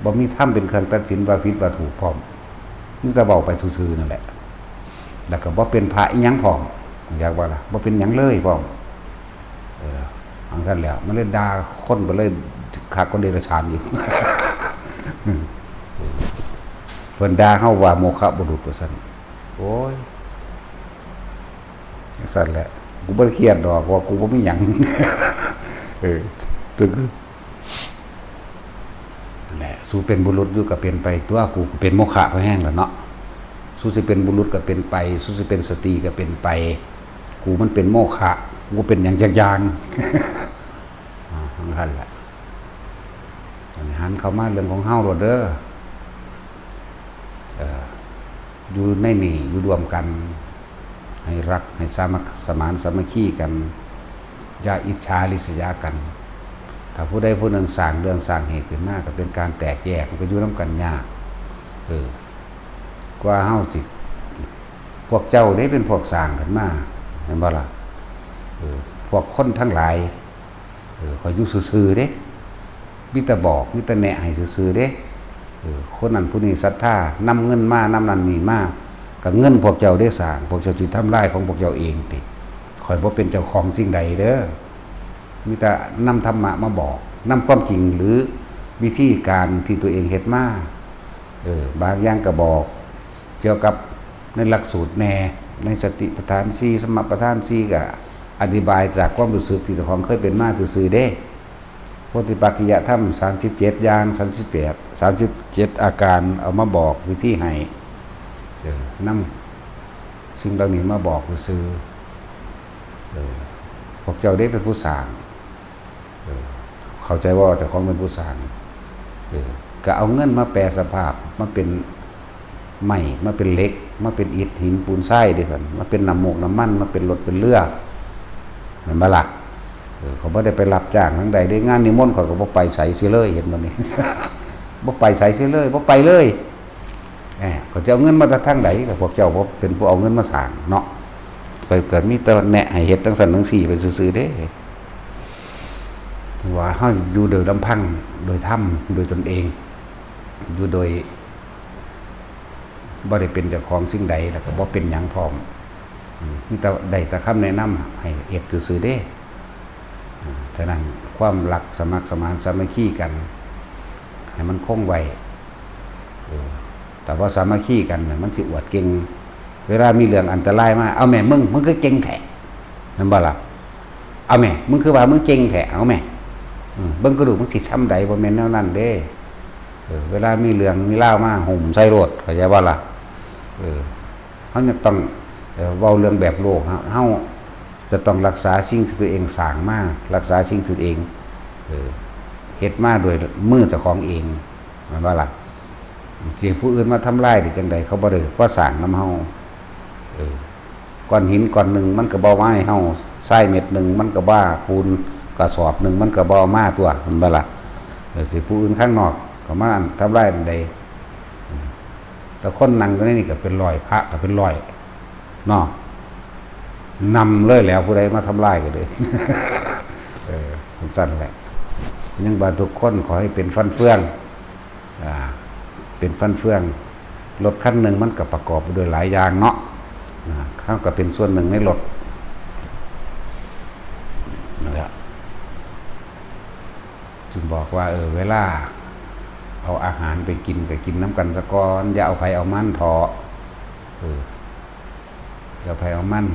บ่มีธรรมเป็นเครื่องตัดสินว่าผิดว่าถูกพร้อมนี่จะเว้าไปซื่อๆนั่นแหละแล้วก็บ่เป็นพระอีหยังพร้อมอยากว่าล่ะบ่เป็นหยังเลยพร้อมอันนั้นแล้วมันเลยด่าคนไปเลยคักคนเดรัจฉานอีก เพิ่นด่าเฮาว่าโมฆะบุรุษว่าซั่นโอ้ยซั่นแหละกูบ่ได้เครียดดอกว่ากูบ่มีหยัง ตึกนั่นแหละสู้เป็นบุรุษอยู่ก็เป็นไปตัวกูก็เป็นโมฆะพอแห้งแล้วเนาะสู้สิเป็นบุรุษก็เป็นไปสู้สิเป็นสตรีก็เป็นไปกูมันเป็นโมฆะกูเป็นหยังจักอย่าง นั่นแหละหันเข้ามาเรื่องของเฮาโลดเด้ออยู่ในนี่อยู่รวมกันให้รักให้สามัคสมานสามัคคีกันอย่าอิจฉาริษยากันถ้าผู้ใดผู้หนึ่งสร้างเรื่องสร้างเหตุขึ้นมาก็เป็นการแตกแยกมันก็อยู่นำกันยากกว่าเฮาสิพวกเจ้าได้เป็นพวกสร้างขึ้นมาเห็นบ่ล่ะพวกคนทั้งหลายเขาอยู่ซื่อๆเด้มีแต่บอกมีแต่แนะให้ซื่อๆเด้คนนั้นผู้นี้ศรัทธานำเงินมานำนั้นนี่มาก็เงินพวกเจ้าได้สร้างพวกเจ้าสิทำลายของพวกเจ้าเองติข่อยบ่เป็นเจ้าของสิ่งใดเด้อมีแต่นำธรรมะมาบอกนำความจริงหรือวิธีการที่ตัวเองเฮ็ดมาบางอย่างก็บอกเกี่ยวกับในหลักสูตรแน่ในสติปัฏฐาน4สมปัฏฐาน4ก็อธิบายจากความรู้สึกที่เจ้าของเคยเป็นมาซื่อๆเด้โพธิปักขิยธรรม37อย่าง38 37อาการเอามาบอกวิธีให้นำสิ่งเหล่านี้มาบอกซื่อพวกเจ้าได้เป็นผู้สร้างเข้าใจว่าเจ้าของเป็นผู้สร้างก็เอาเงินมาแปลสภาพมาเป็นไม้มาเป็นเหล็กมาเป็นอิฐหินปูนทรายดิซั่นมาเป็นน้ำมูกน้ำมันมาเป็นรถเป็นเรือแม่นบ่ล่ะเขาบ่ได้ไปรับจ้างทั้งใดได้งานนิมนต์เขาก็บ่ไปใส่เสียเลยเห็นบ่นี่ บ่ไปใส่เสียเลยบ่ไปเลยเขาจะเอาเงินมาจากทางใดก็พวกเจ้าบ่เป็นผู้เอาเงินมาสร้างเนาะเกิดมีแต่แนะให้เฮ็ดจังซั่นจังซี่ไปซื่อๆเด้ว่าเฮาอยู่โดยลำพังโดยธรรมโดยตนเองอยู่โดยบ่ได้เป็นเจ้าของสิ่งใดแล้วก็บ่เป็นหยังพร้อมมีแต่ได้แต่คำแนะนำให้เฮ็ดซื่อๆเด้ฉะนั้นความรักสมัครสมานสามัคคีกันให้มันคงไว้แต่ว่าสามัคคีกันมันสิอวดเก่ง เวลามีเรื่องอันตรายมาเอาแม่มึงก็เก่งแท้นั่นบ่ล่ะเอาแม่มึงคือว่ามึงเก่งแท้เอาแม่เบิ่งกระดูกมึงสิช้ำใดบ่แม่นแนวนั้นเด้เวลามีเรื่องมีเล่ามาห่มใส่รถเข้าใจบ่ล่ะเขาจะต้องเว้าเรื่องแบบโลกเฮาจะต้องรักษาสิ่งที่ตัวเองสร้างมารักษาสิ่งที่ตัวเองเฮ็ดมาโดยมือเจ้าของเองมันว่าล่ะเสียผู้อื่นมาทำลายได้จังใดเขาบ่ได้เพราะสร้างนำเฮาก้อนหินก้อนหนึ่งมันก็บ่มาให้เฮาทรายเม็ดหนึ่งมันก็บ้าปูนกระสอบหนึ่งมันก็บ่มาตัวมันบ่ล่ะสิผู้อื่นข้างนอกก็มาทำลายมันได้แต่คนนั่งก็นี่ก็เป็นรอยพระก็เป็นรอยเนาะนำเลยแล้วผู้ใดมาทำลายก็เลยสั้นแหละยังบาทุกคนขอให้เป็นฟันเฟืองเป็นฟันเฟืองรถคันหนึ่งมันก็ประกอบไปด้วยหลายอย่างเนาะข้าวก็เป็นส่วนหนึ่งในรถนั่นแหละจึงบอกว่าเวลาเอาอาหารไปกินก็กินน้ำกันสะก้อนอย่าเอาไผเอามันทออย่าเอาไผเอามัน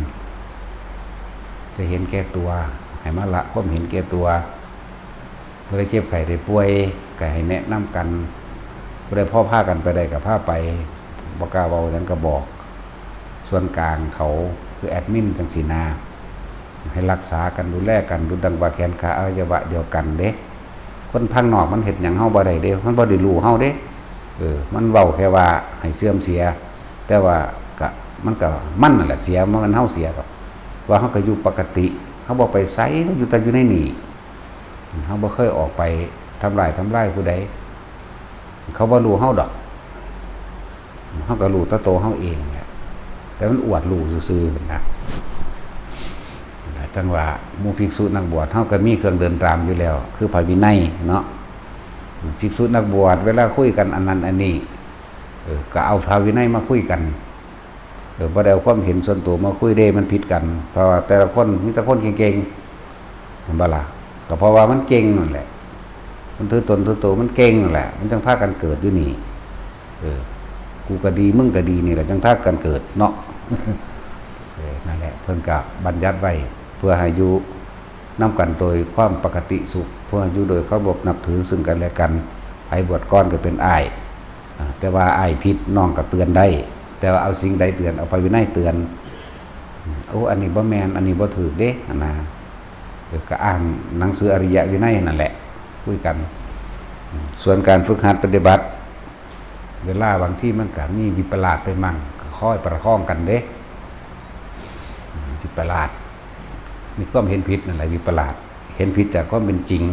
จะเห็นแก่ตัวให้มาละความเห็นแก่ตัวเมื่อได้เจ็บไข้ได้ป่วยก็ให้แนะนำกันเมื่อได้พ่อพากันไปได้กับพาไปบอกกาเบาอย่างก็บอกส่วนกลางเขาคือแอดมินจังสีนาให้รักษากันดูแลกันดูดังว่าแขนขาอวัยวะเดียวกันเด้คนพังนอกมันเห็ดอย่างเฮาบ่ได้เด้มันบ่ได้รู้เฮาเด้มันเว้าแค่ว่าให้เสื่อมเสียแต่ว่าก็มันก็มันนั่นแหละเสียมันเฮาเสียก็ว่าเฮาก็อยู่ปกติเฮาบ่ไปไสเฮาอยู่แต่อยู่ในนี่เฮาบ่เคยออกไปทำลายผู้ใดเขาบ่รู้เฮาดอกเฮาก็รู้แต่ตัวเฮาเองแหละแต่มันอวดรู้ซื่อๆนะจังว่าหมู่ภิกษุนักบวชเฮาก็มีเครื่องเดินตามอยู่แล้วคือพระวินัยเนาะภิกษุนักบวชเวลาคุยกันอันนั้นอันนี้ก็เอาพระวินัยมาคุยกันบ่ได้เอาความเห็นส่วนตัวมาคุยเด้มันผิดกันเพราะว่าแต่ละคนมีแต่คนเก่งๆมันบ่ล่ะก็เพราะว่ามันเก่งนั่นแหละมันถือตนถือตัวมันเก่งนั่นแหละมันจังพากันเกิดอยู่นี่กูก็ดีมึงก็ดีนี่แหละจังพากันเกิดเนาะนั่นแหละเพิ่นก็บัญญัติไว้เพื่อให้อยู่นำกันโดยความปกติสุขเพื่อให้อยู่โดยเคารพนับถือซึ่งกันและกันไอ้บวชก้อนก็เป็นอ้ายแต่ว่าอ้ายผิดน้องก็เตือนได้แต่ว่าเอาสิ่งใดเตือนเอาไปวินัยเตือนอันนี้บ่แม่นอันนี้บ่ถูกเด้นะก็อ้างหนังสืออริยวินัยนั่นแหละคุยกันส่วนการฝึกหัดปฏิบัติเวลาบางที่มันก็มีวิปลาสไปมั่งก็ค่อยประคองกันเด้วิปลาสมีความเห็นผิดนั่นแหละวิปลาสเห็นผิดจากความเป็นจริง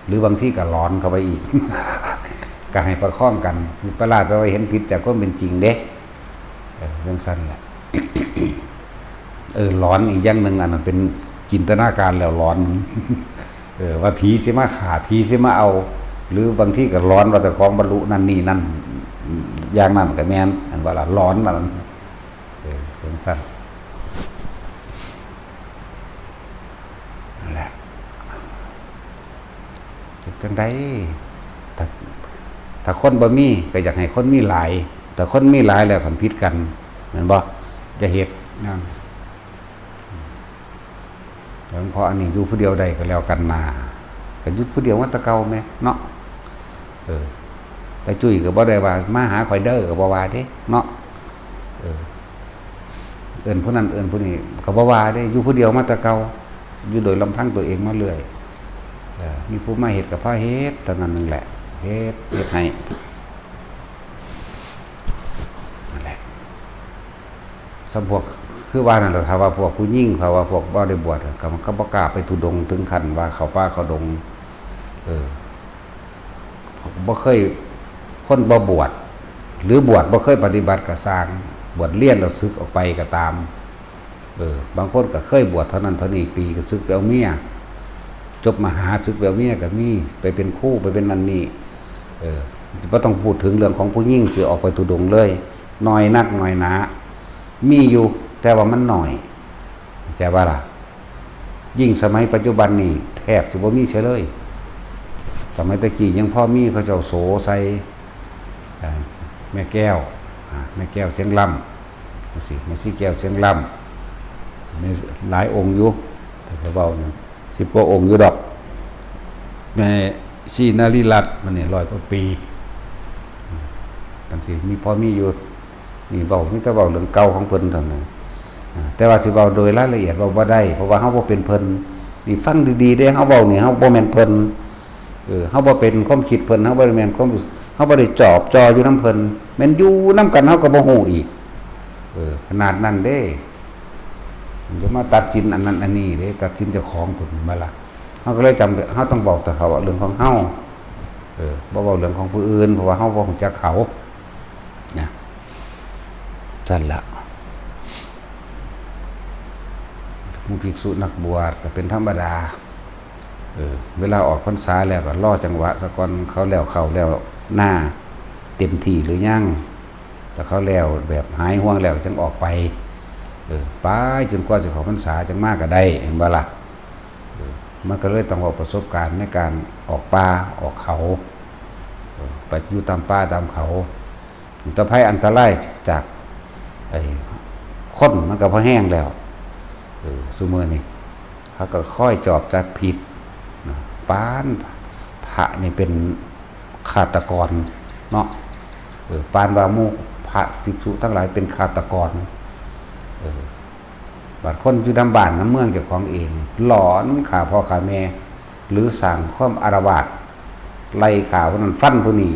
หรือบางที่ก็ร้อนเข้าไปอีก ก็ให้ประคองกันวิปลาสแปลว่าเห็นผิดจากความเป็นจริงเด้เรื่องสั้นแหละ ร้อนอีกอย่างหนึ่งอันนั้นเป็นจินตนาการแล้วร้อน ว่าผีสิมาฆ่าผีสิมาเอาหรือบางที่ก็ร้อนว่าแต่ของบรรลุนั่นนี่นั่นอย่างนั้นก็แม่นอันว่าละร้อนนั่นเรื่องสั้นนั่นแหละจังไดถ้าคนบ่มีก็อยากให้คนมีหลายแต่คนมีหลายแล้วกันพิษกันเหมือนบ่จะเหตุนั่นหลวงพ่ออันนี้อยู่ผู้เดียวใดก็แล้วกันมาก็ยุดผู้เดียวว่าตะเกาไหมเนาะแต่จุ้ยก็บ่ได้ว่ามาหาข่อยเด้อก็บ่ว่าเด้เนาะเอิ้นผู้นั้นเอิ้นผู้นี้ก็บ่ว่าเด้อยู่ผู้เดียวมาตะเกาอยู่โดยลำพังตัวเองมาเรื่อยมีผู้มาเฮ็ดกับพาเฮ็ดเท่านั้นนึงแหละเฮ็ดให้นั่นแหละสำพวกคือว่านั่นแหละถ้าว่าพวกผู้ยิ่งถ้าว่าพวกบ่ได้บวชก็มันก็บ่กล้าไปทุดงถึงขั้นว่าเขาป่าเขาดงบ่เคยคนบ่บวชหรือบวชบ่เคยปฏิบัติก็สร้างบวชเลี้ยนแล้วสึกออกไปก็ตามบางคนก็เคยบวชเท่านั้นเท่านี้ปีก็สึกไปเอาเมียจบมหาสึกไปเอาเมียก็มีไปเป็นคู่ไปเป็นนั่นนี่บ่ต้องพูดถึงเรื่องของผู้ยิ่งสิออกไปทุดงเลยน้อยนักน้อยหนามีอยู่แต่ว่ามันหน่อยแต่ว่าล่ะยิ่งสมัยปัจจุบันนี่แทบจะบ่มีเสียเลยสมัยตะกี้ยังพ่อมีเขาเจ้าโสใส่แม่แก้วเสียงลำ สิแม่ชีแก้วเสียงล่ำมีหลายองค์อยู่แต่เขาเบาเนี่ย10 กว่าองค์อยู่ดอกแม่ชีนารีรัตน์มันเนี่ย100 กว่าปีตั้งสิมีพอมีอยู่มีเบามีแต่เบาเรื่องเก่าของเพิ่นเท่านั้นแต่ว่าสิเบาโดยรายละเอียดเบาบ่ได้เพราะว่าเฮาบ่เป็นเพิ่นนี่ฟังดีๆเด้เฮาเว้านี่เฮาบ่แม่นเพิ่นเฮาบ่เป็นความคิดเพิ่นเฮาบ่ได้แม่นความเฮาบ่ได้จอบจออยู่นำเพิ่นแม่นอยู่นำกันเฮาก็บ่ฮู้อีกขนาดนั้นเด้มันจะมาตัดสินอันนั้นอันนี้เด้ตัดสินเจ้าของเพิ่นบ่ล่ะเฮาก็เลยจำเฮาต้องบอกแต่เขาว่าเรื่องของเฮาบ่เว้าเรื่องของผู้อื่นเพราะว่าเฮาบ่รู้จักเขานะซั่นล่ะหมู่ภิกษุนักบวชก็เป็นธรรมดาเวลาออกพรรษาแล้วก็รอจังหวะซะก่อนเขาแล้วเข้าแล้วหน้าเต็มที่หรือยังแต่เขาแล้วแบบหายห่วงแล้วจึงออกไปไปจนกว่าจะเข้าพรรษาจังมากก็ได้เห็นบ่ล่ะมันก็เลยต้องเอาประสบการณ์ในการออกป่าออกเขาไปอยู่ตามป่าตามเขาอันตรายอันตรายจากคนมันก็พอแห้งแล้วซุมื้อนี้เขาก็ค่อยจอบจัดผิดปานพระนี่เป็นฆาตกรเนาะปานว่าหมู่พระภิกษุทั้งหลายเป็นฆาตกรบาดคนอยู่นำบ้านนำเมืองเจ้าของเองหลอนฆ่าพ่อฆ่าแม่หรือสร้างความอาละวาดไล่ฆ่าผู้นั้นฟันผู้นี้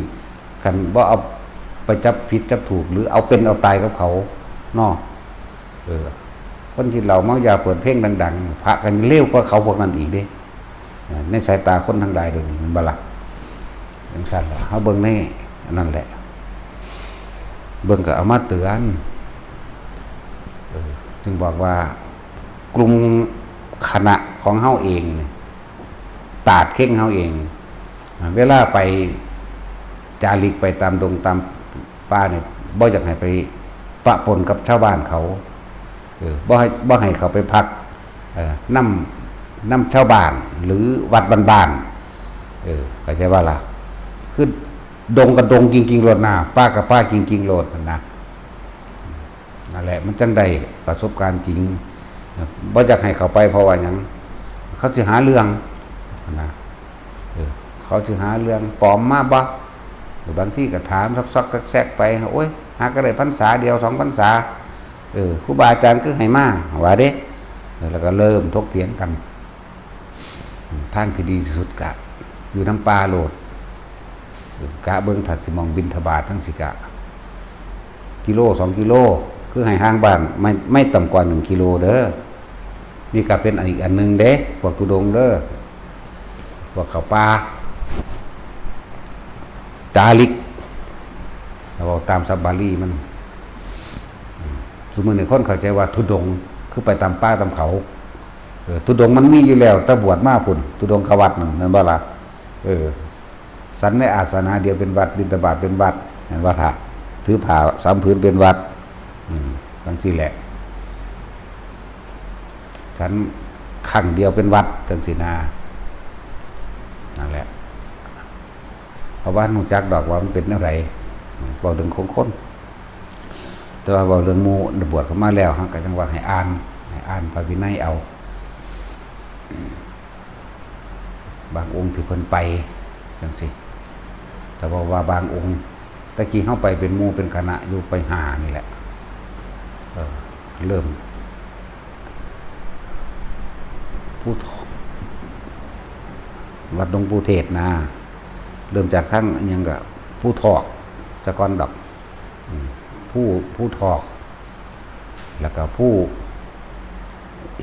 กันบ่เอาไปจับผิดจับถูกหรือเอาเป็นเอาตายกับเขาเนาะคนที่เราเมายาเปิดเพลงดังๆพระกันเลวกว่าเขาพวกนั้นอีกเด้ในสายตาคนทั้งหลายเดี๋ยวนี้มันบ่ล่ะจังซั่นล่ะเฮาเบิ่งแน่นั่นแหละเบิ่งก็เอามาเตือนจึงบอกว่ากลุ่มคณะของเฮาเองตาดเข่งเฮาเองเวลาไปจาริกไปตามดงตามป่าเนี่ยบ่อยากให้ไปปะปนกับชาวบ้านเขาบ่ให้เขาไปพักน้ำชาวบ้านหรือวัดบ้านเข้าใจว่าล่ะคือดงกับดงจริงๆโลดหน้าป้ากับป้าจริงๆโลดนะนั่นแหละมันจังได้ประสบการณ์จริงบ่อยากให้เขาไปเพราะว่าหยังเขาสิหาเรื่องนะเขาสิหาเรื่องปลอมมาบ่บางที่ก็ถามซอกๆแซกๆไปโอ้ยหาก็ได้พรรษาเดียว2 พรรษาครูบาอาจารย์คือให้มาว่าเด้แล้วก็เริ่มถกเถียงกันทางที่ดีที่สุดกะอยู่น้ำปลาโลดกะเบิ่งถัดสิมองบิณฑบาตทั้งสิกะกิโล2 กิโลคือให้ห่างบ้านไม่ต่ำกว่า1 กิโลเด้อนี่ก็เป็นอีกอันนึงเด้พวกตุดงเด้อพวกเขาป่าจาริกเราบอกตามซับบาลีมันสมมุติในคนเข้าใจว่าทุดงคือไปตามป่าตามเขาทุดงมันมีอยู่แล้วแต่บวชมาพุ่นทุดงขวัดนั่นบ่ล่ะสันในอาสนะเดียวเป็นวัดบิณฑบาตเป็นวัดเห็นว่าถือผ้า3 ผืนเป็นวัดจังซี่แหละสันขังเดียวเป็นวัดจังซี่นานั่นแหละเพราะว่าฮู้จักดอกว่ามันเป็นแนวใดเว้าถึงของคนแต่ว่าเว้าเรื่องหมู่บวชเข้ามาแล้วก็จังว่าให้อ่านพระวินัยเอาบางองค์ที่เพิ่นไปจังซี่แต่ว่าบางองค์ตะกี้เฮาไปเป็นหมู่เป็นคณะอยู่ไปหานี่แหละเริ่มวัดหลวงปู่เทศนะเริ่มจากทั้งอิหยังก็ผู้ถอกสะก่อนดอกผู้ถอกแล้วก็ผู้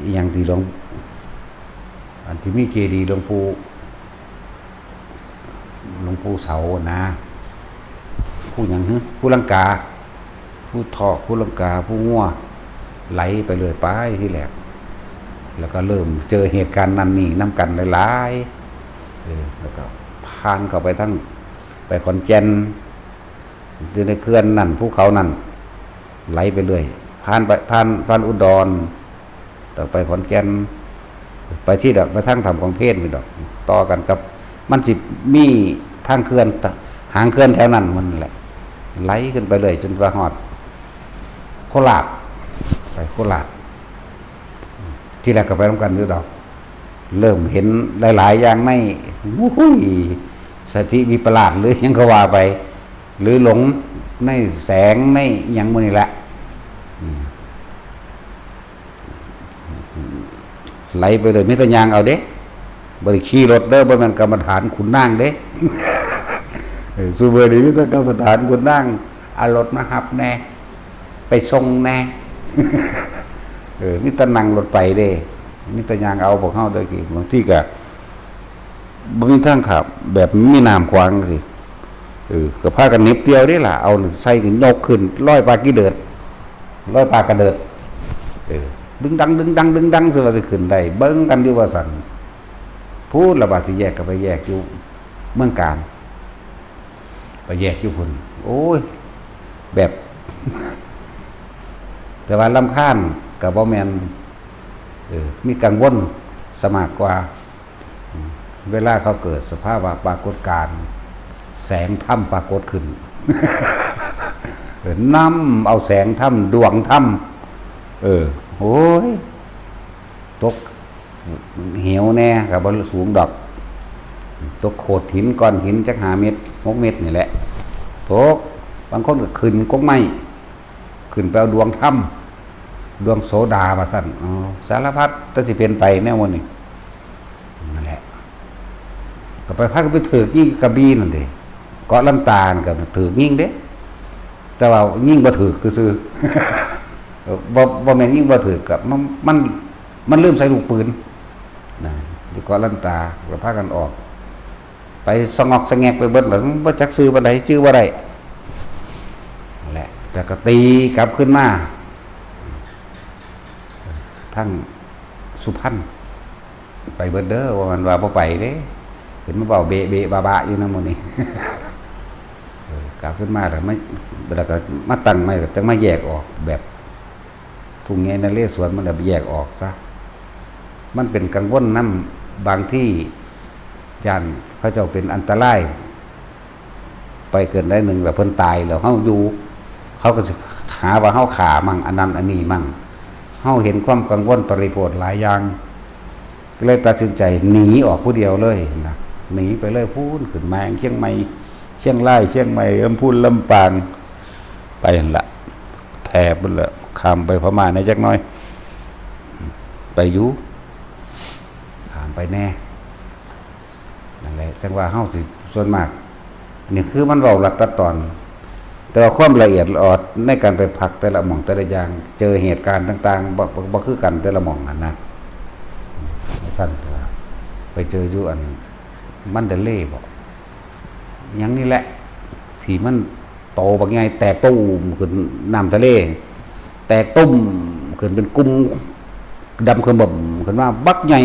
อิหยังที่อันที่มีเจดีย์หลวงปู่เสานะผู้หยังผู้ลังกาผู้ถอกผู้ลังกาผู้งัวไหลไปเลยไปที่แหลกแล้วก็เริ่มเจอเหตุการณ์นั้นนี่น้ำกันหลายๆแล้วก็ผ่านเข้าไปทั้งไปขอนแก่นอยู่ในเขื่อนนั่นภูเขานั่นไหลไปเรื่อยผ่านอุดรต่อไปขอนแก่นไปที่ดอกไปทางธรรมของเพศมีดอกต่อกันกับมันสิมีทางเขื่อนหางเขื่อนแถวนั้นมันแหละไหลขึ้นไปเลยจนว่าฮอดโคราช ไปโคราชที่แรกก็ไปทำกันอยู่ดอก เริ่มเห็นหลายๆอย่างในอุ้ยสติวิปลาสหรือยังก็ว่าไป หรือหลงในแสงในอยังมื้อนี่แหละไหลไปเลยมิตรยางเอาเด้บ่ได้ขี่รถเด้อบ่แม่นกรรมฐานขุนนางเด้ ซูเบอร์นี้มิตรกรรมฐานขุนนางเอารถมารับแน่ไปส่งแน่ มิตรนั่งรถไปเด้มิตรยางเอาพวกเฮาเด้อกี่บางทีก็บ่มีทางขับ แบบมีน้ำขวางสิก็พากันนิบเดียวได้ล่ะเอาใส่ขึ้นยกขึ้นร้อยปลากี่เดือดร้อยปลากระเดิดดึงดังดึงดังดึงดังสิว่าสิขึ้นได้เบิ่งกันอยู่ว่าสั่นพูดระบาดสิแยกก็ไปแยกอยู่เมืองการไปแยกอยู่พุ่นโอ้ยแบบ แต่ว่าลำคาญกับบ่แม่นมีกังวลสมากกว่าเวลาเขาเกิดสภาพปรากฏการณ์แสงถ้ำปรากฏขึ้น น้ำเอาแสงถ้ำดวงถ้ำโอ้ยตกเหี่ยวแน่กับบนสูงดอกตกโขดหินก้อนหินจัก5 เมตร 6 เมตรนี่แหละตกบางคนก็ขึ้นกงไม้ขึ้นไปเอาดวงถ้ำดวงโสดาว่าสั่นสารพัดแต่สิเป็นไปแน่วันนี้นั่นแหละก็ไปพักไปถือยิ่งกระบี่นั่นดิเกาะลำตาลกับถือยิ่งเด้แต่ว่ายิ่งบ่ถือคือซื้อ บ่แม่นยิ่งบ่ถือกับมันเริ่มใส่ลูกปืนนะที่เกาะลำตาก็พากันออกไปสงอกสงแงกไปเบิดแล้วบ่จักซื้อบ่ได้ชื่อบ่ได้นั่นแหละแล้วก็ตีกลับขึ้นมาทั้งสุพรรณไปเบิดเด้อว่ามันว่าบ่ไปเด้เห็นมันเว้าเบะๆบะๆอยู่นำหมู่นี้ กลับขึ้นมาแล้วแล้วก็มาตั้งใหม่ก็จังมาแยกออกแบบทุ่งใหญ่นเรศวรมันแบบแยกออกซะมันเป็นกังวลนำบางที่ย่านเขาเจ้าเป็นอันตรายไปเกินได้หนึ่งแล้วเพิ่นตายแล้วเฮาอยู่เขาก็สิหาว่าเฮาฆ่ามั่งอันนั้นอันนี้มั่งเฮาเห็นความกังวลปริโภทหลายอย่างก็เลยตัดสินใจหนีออกผู้เดียวเลยนะหนีไปเลยพูนขึ้นมาเชียงใหม่เชียงรายเชียงใหม่ลำพูนลำปางไปนั่นละแถบนั่นแหละข้ามไปพม่าในจักน้อยไปอยู่ข้ามไปแน่นั่นแหละจังว่าเฮาสิส่วนมากนี่คือมันเว้าลัดตัดตอนแต่ว่าความละเอียดละออดในการไปพักแต่ละหม่องแต่ละอย่างเจอเหตุการณ์ต่างๆบ่คือกันแต่ละหม่องนั่นนะสั้นไปเจออยู่อันมันเดเล่บ่ยังนี่แหละที่มันโตบักใหญ่แตกตุ้มขึ้นน้ำทะเลแตกตุ้มขึ้นเป็นกุ้งดำขึ้นบ่มขึ้นมาบักใหญ่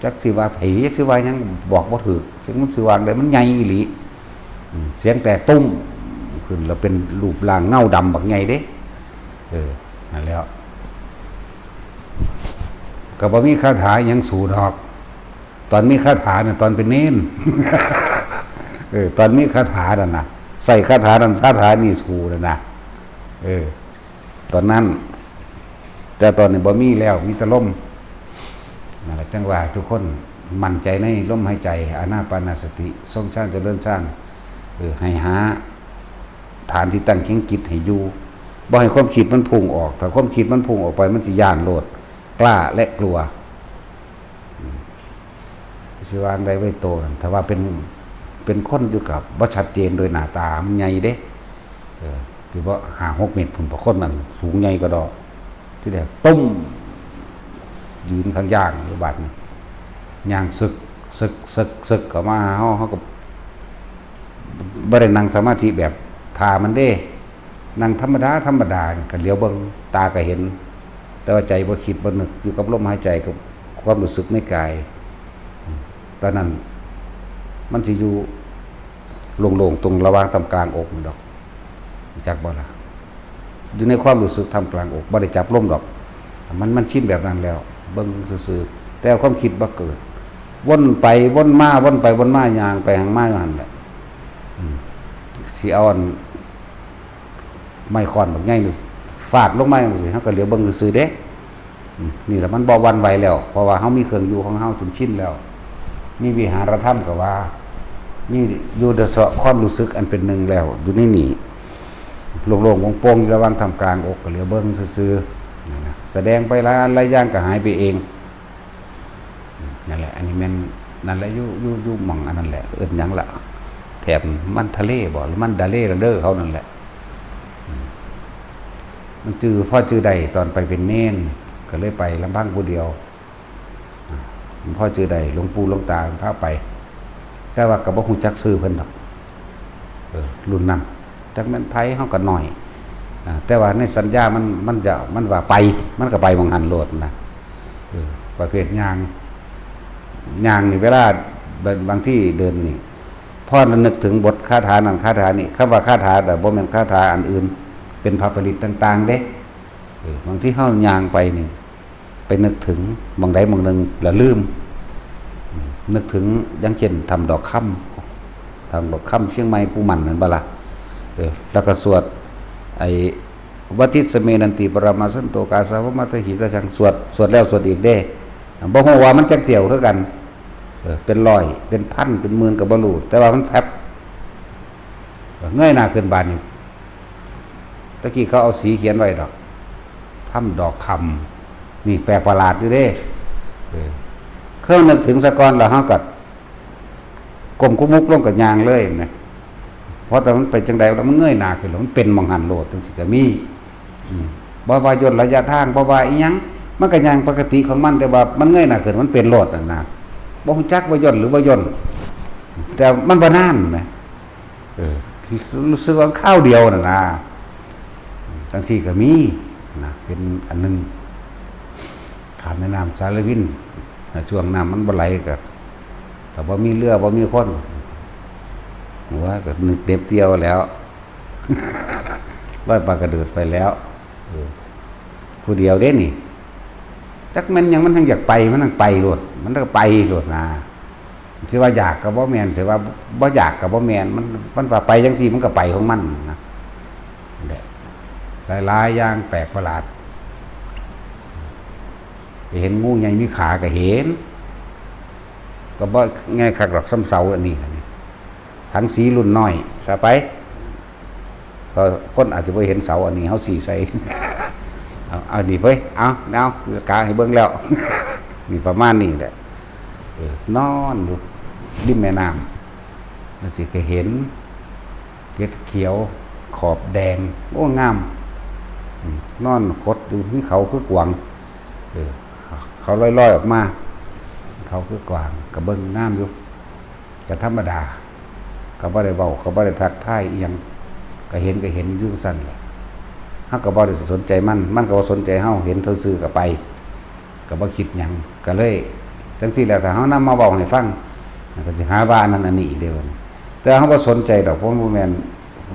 จักสิว่าผีจักสิว่ายังบอกบ่ถูกซึ่งมันสิว่าได้มันใหญ่อีหลีเสียงแตกตุ้มขึ้นแล้วเป็นรูปร่างเงาดำบักใหญ่เด้นั่นแล้วก็บ่มีคาถาหยังสู่ดอกตอนมีคาถาน่ะตอนเป็นเน้น ตอนมีคาถานั่นน่ะใส่คาถานั้นคาถานี่สู่นั่นน่ะตอนนั้นแต่ตอนนี้บ่มีแล้วมีแต่ลมนั่นแหละจังว่าทุกคนมั่นใจในลมหายใจอานาปานสติทรงชาติเจริญสร้างให้หาฐานที่ตั้งแข็งจิตให้อยู่บ่ให้ความคิดมันพุ่งออกถ้าความคิดมันพุ่งออกไปมันสิย่านโลดกล้าและกลัวสิวางได้ไว้โตกันถ้าว่าเป็นคนอยู่กับบ่ชัดเจนโดยหน้าตามันใหญ่เด้ที่ว่า5-6 เมตรพุ่นบ่คนนั้นสูงใหญ่ก็ดอกที่แรกตุ้มยืนข้างย่างอยู่บัดนี้ย่างสึกเข้ามาเฮาก็บ่ได้นั่งสมาธิแบบท่ามันเด้นั่งธรรมดาก็เหลียวเบิ่งตาก็เห็นแต่ว่าใจบ่คิดบ่นึกอยู่กับลมหายใจกับความรู้สึกในกายตอนนั้นมันสิอยู่โล่งๆตรงระหว่างตำกลางอกดอกจักบ่ล่ะอยู่ในความรู้สึกทำกลางอกบ่ได้จับลมดอกมันชินแบบนั้นแล้วเบิ่งซื่อๆแต่ความคิดบ่เกิดวนไปวนมาวนไปวนมาย่างไปหางมาอยู่หั่นแหละสิเอาอันไม้ค้อนบักใหญ่ฟ ฟาดลงมาจังซี่เฮาก็เหลียวเบิ่งซื่อๆเด้นี่แหละมันบ่หวั่นไหวแล้วเพราะว่าเฮามีเครื่องอยู่ของเฮาจนชินแล้วมีวิหารธรรมก็ว่ามีอยู่เดชะความรู้สึกอันเป็นหนึ่งแล้วอยู่ในนี่โล่งๆโปร่งๆระหว่างทำกลางอกก็เหลียวเบิ่งซื่อๆนั่นนะแสดงไปหลายอย่างก็หายไปเองนั่นแหละอันนี้แม่นนั่นแหละอยู่หม่องอันนั้นแหละเอิ้นหยังล่ะแถบมันทะเลบ่หรือมันดาเลเด้อเขานั่นแหละมันพ่อจื้อใดตอนไปเป็นเน้นก็เลยไปลำพังผู้เดียวพ่อจื้อใดหลวงปู่หลวงตาพาไปแต่ว่าก็บ่ฮู้จักชื่อเพิ่นดอกรุ่นนั้นจักแม่นไผเฮาก็น้อยแต่ว่าในสัญญามันว่าไปมันก็ไปมองหันโลดนะประเภทย่างนี่เวลาบางที่เดินนี่พ่อนึกถึงบทคาถานั้นคาถานี้คำว่าคาถาแต่บ่แม่นคาถาอันอื่นเป็นพระผลิตต่างๆเด้บางที่เฮาย่างไปนี่ไปนึกถึงบางใดบางหนึ่งแล้วลืมนึกถึงอย่างเช่นทำดอกค่ำเชียงใหม่ปูมันนั่นบ่ล่ะแล้วก็สวดไอ้วัติสเมนันติปรมาสันโตกาสาวมัตถิตาชังสวดแล้วสวดอีกเด้บ่ฮู้ว่ามันจักเที่ยวคือกันเป็นร้อยเป็นพันเป็นหมื่นก็บ่รู้แต่ว่ามันแป๊บเงยหน้าขึ้นบานนี่ตะกี้เขาเอาสีเขียนไว้ดอกทำดอกคำนี่แปลกประหลาดอยู่เด้เครื่องนึกถึงสะกอนแล้วเฮาก็กลมกุมุกลงกับยางเลยนะเพราะแต่มันไปจังใดแล้วมันเงยหน้าขึ้นแล้วมันเป็นมองหันโลดจังซี่ก็มีบ่ว่าย่นระยะทางบ่ว่าอีหยังมันก็ยังปกติของมันแต่ว่ามันเงยหน้าขึ้นมันเป็นโลดนั่นน่ะบ่ฮู้จักว่าย่นหรือบ่ย่นแต่มันบ่นานแหมรู้สึกว่าข้าวเดียวน่ะนะจังซี่ก็มีนะเป็นอันนึงข้ามแม่น้ำสารวินช่วงน้ำมันบ่ไหลก็แต่บ่มีเรือบ่มีคนว่าก็นึกเด็บเดียวแล้วร้อยปากกระเดิดไปแล้วผู้เดียวเด้นี่จักมันยังมันทั้งอยากไปมันทั้งไปโลดมันก็ไปโลดนะสิว่าอยากก็บ่แม่นสิว่าบ่อยากก็บ่แม่นมันว่าไปจังซี่มันก็ไปของมันนะหลายๆอย่างแปลกประหลาดไปเห็นงูใหญ่มีขาก็เห็นก็บ่ง่ายคักหรอกซ้ำเสาอันนี้ทั้งสีรุ่นน้อยซะไปก็คนอาจจะบ่เห็นเสาอันนี้เฮาสีใส่เอานี่เว้ยเอากาให้เบิ่งแล้วนี่ประมาณนี้แหละนอนอยู่ริมแม่น้ำแล้วสิก็เห็นเกล็ดเขียวขอบแดงโอ้งามนอนคดอยู่นี่เขาคือกวางเขาลอยๆออกมาเขาคือกวางก็เบิ่งงามอยู่ก็ธรรมดาก็บ่ได้เว้าก็บ่ได้ทักทายอีหยังก็เห็นอยู่ซั่นแหละเฮาก็บ่ได้สนใจมันก็บ่สนใจเฮาเห็นซื่อๆก็ไปก็บ่คิดหยังก็เลยจังซี่แหละถ้าเฮานำมาเว้าให้ฟังก็สิหาว่านั่นอันนี้อีกเด้อแต่เฮาบ่สนใจดอกเพราะบ่แม่น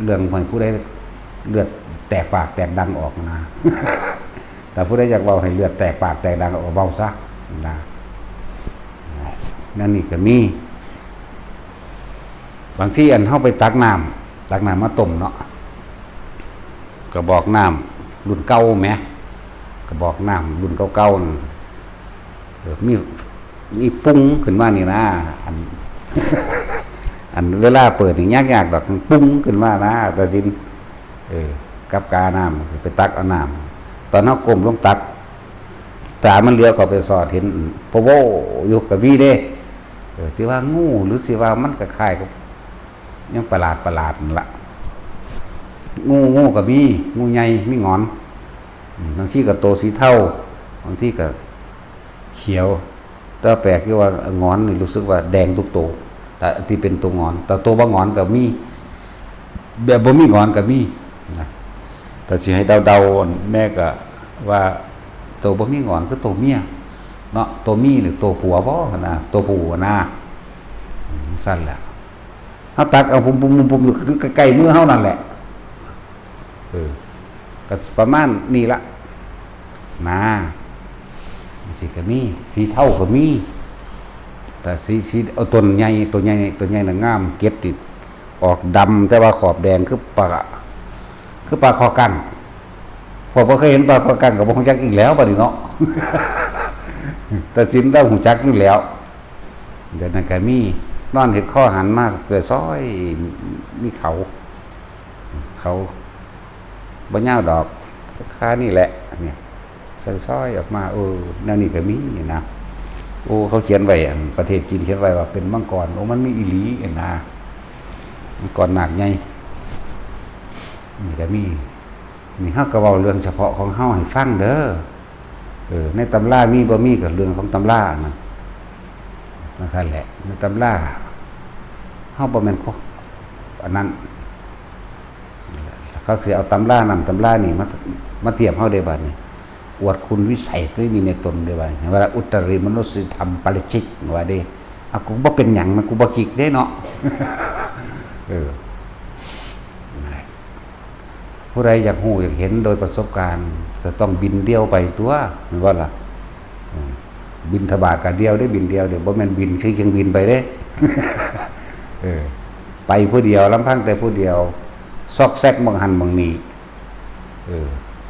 เรื่องให้ผู้ใดเลือดแตกปากแตกดังออกนะแต่ผู้ใดอยากเว้าให้เลือดแตกปากแตกดังออกเว้าซะนะนั่นนี่ก็มีบางที่อันเฮาไปตักน้ำมาต้มเนาะกระบอกน้ำรุ่นเก่าแหมกระบอกน้ำรุ่นเก่าๆมีปุ้งขึ้นมานี่นะอันเวลาเปิดนี่ยากๆดอกปุ้งขึ้นมานะแต่สินกับกาน้ำไปตักเอาน้ำตอนเฮาก้มลงตักตามันเลี้ยวเข้าไปสอดเห็นโปโวอยู่กับวีเด้สิว่างูหรือสิว่ามันก็คล้ายกับยังประหลาดนั่นล่ะงูก็มีงูใหญ่มีหงอนบางทีก็โตสีเทาบางทีก็เขียวแต่แปลกที่ว่าหงอนนี่รู้สึกว่าแดงทุกตัวแต่ที่เป็นตัวหงอนแต่ตัวบ่หงอนก็มีแบบบ่มีหงอนก็มีนะแต่สิให้เดาๆแม่ก็ว่าตัวบ่มีหงอนคือตัวเมียเนาะตัวมีหรือตัวผัวบ่นะตัวผู้นะสั้นแหละเฮาตักเอาปุ่มอยู่ใกล้ๆมือเฮานั่นแหละก็ประมาณนี้ละนะสิก็มีสีเทาก็มีแต่สีเอาต้นใหญ่น่ะงามเก็บติดออกดำแต่ว่าขอบแดงคือปลาคอกั้ง พอบ่เคยเห็นปลาคอกังกับบ่ฮู้จักอีกแล้วบัดนี้เนาะ แต่จินต้องฮู้จักอยู่แล้วเดี๋ยวนั้นก็มีนอนเฮ็ดข้อหันมาเกลือซอยมีเขาบ่ยาวดอกค่านี่แหละเนี่ยซอยๆออกมาแนวนี้ก็มีนะเขาเขียนไว้อันประเทศจีนเขียนไว้ว่าเป็นมังกรมันมีอีหลีนะมังกรหนักใหญ่นี่ก็มีนี่เฮาก็เว้าเรื่องเฉพาะของเฮาให้ฟังเด้อในตำรามีบ่มีก็เรื่องของตำรานั่นนั่นแหละในตำราเฮาบ่แม่นอันนั้นเขาสิเอาตำรานั้นตำรานี่มาเทียบเฮาได้บัดนี้อวดคุณวิเศษไม่มีในตนได้บัดนี้เวลาอุตริมนุสธรรมปาริชิกว่าเด้กูบ่เป็นหยังมันกูบ่คิกเด้เนาะผู้ใดอยากรู้อยากเห็นโดยประสบการณ์จะต้องบินเดียวไปตัวแม่นว่าล่ะบินทบาทกันเดียวได้บินเดียวเดี๋ยวบ่แม่นบินคือเครื่องบินไปเด้ ไปผู้เดียวลำพังแต่ผู้เดียวซอกแซกบางหันบางนี้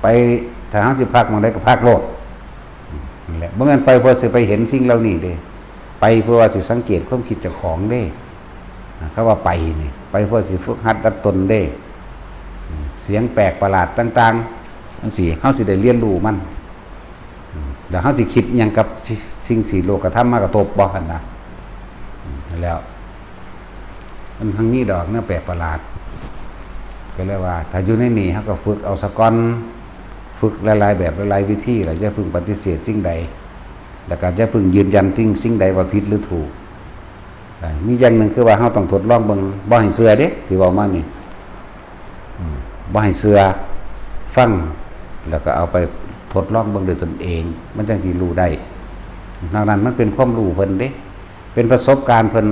ไปถ้าเฮาสิพักบางใดก็พักโลดนั่นแหละบ่แม่นไปเพื่อสิไปเห็นสิ่งเหล่านี้เด้ไปเพื่อว่าสิสังเกตความคิดเจ้าของเด้คำว่าไปนี่ไปเพื่อสิฝึกหัดดัดตนเด้เสียงแปลกประหลาดต่างๆจังซี่เฮาสิได้เรียนรู้มันแล้วเฮาสิคิดอิหยังกับสิ่งที่โลกธรรมมากระทบบ่หั่นนะแล้วมันทั้งนี้ดอกเนื้อแปลกประหลาดก็เรียกว่าถ้าอยู่ในนี้เขาก็ฝึกเอาสะก้อนฝึกหลายๆแบบหลายๆวิธีแล้วจะพึงปฏิเสธสิ่งใดแล้วก็จะพึงยืนยันสิ่งใดว่าผิดหรือถูกมีอย่างหนึ่งคือว่าเขาต้องทดลองเบิ่งบ่ให้เชื่อเด้ที่เว้ามานี่บ่ให้เชื่อฟังแล้วก็เอาไปทดลองเบิ่งด้วยตนเองมันจังสิรู้ได้นอกนั้นมันเป็นความรู้เพิ่นเด้เป็นประสบการณ์เพิ่น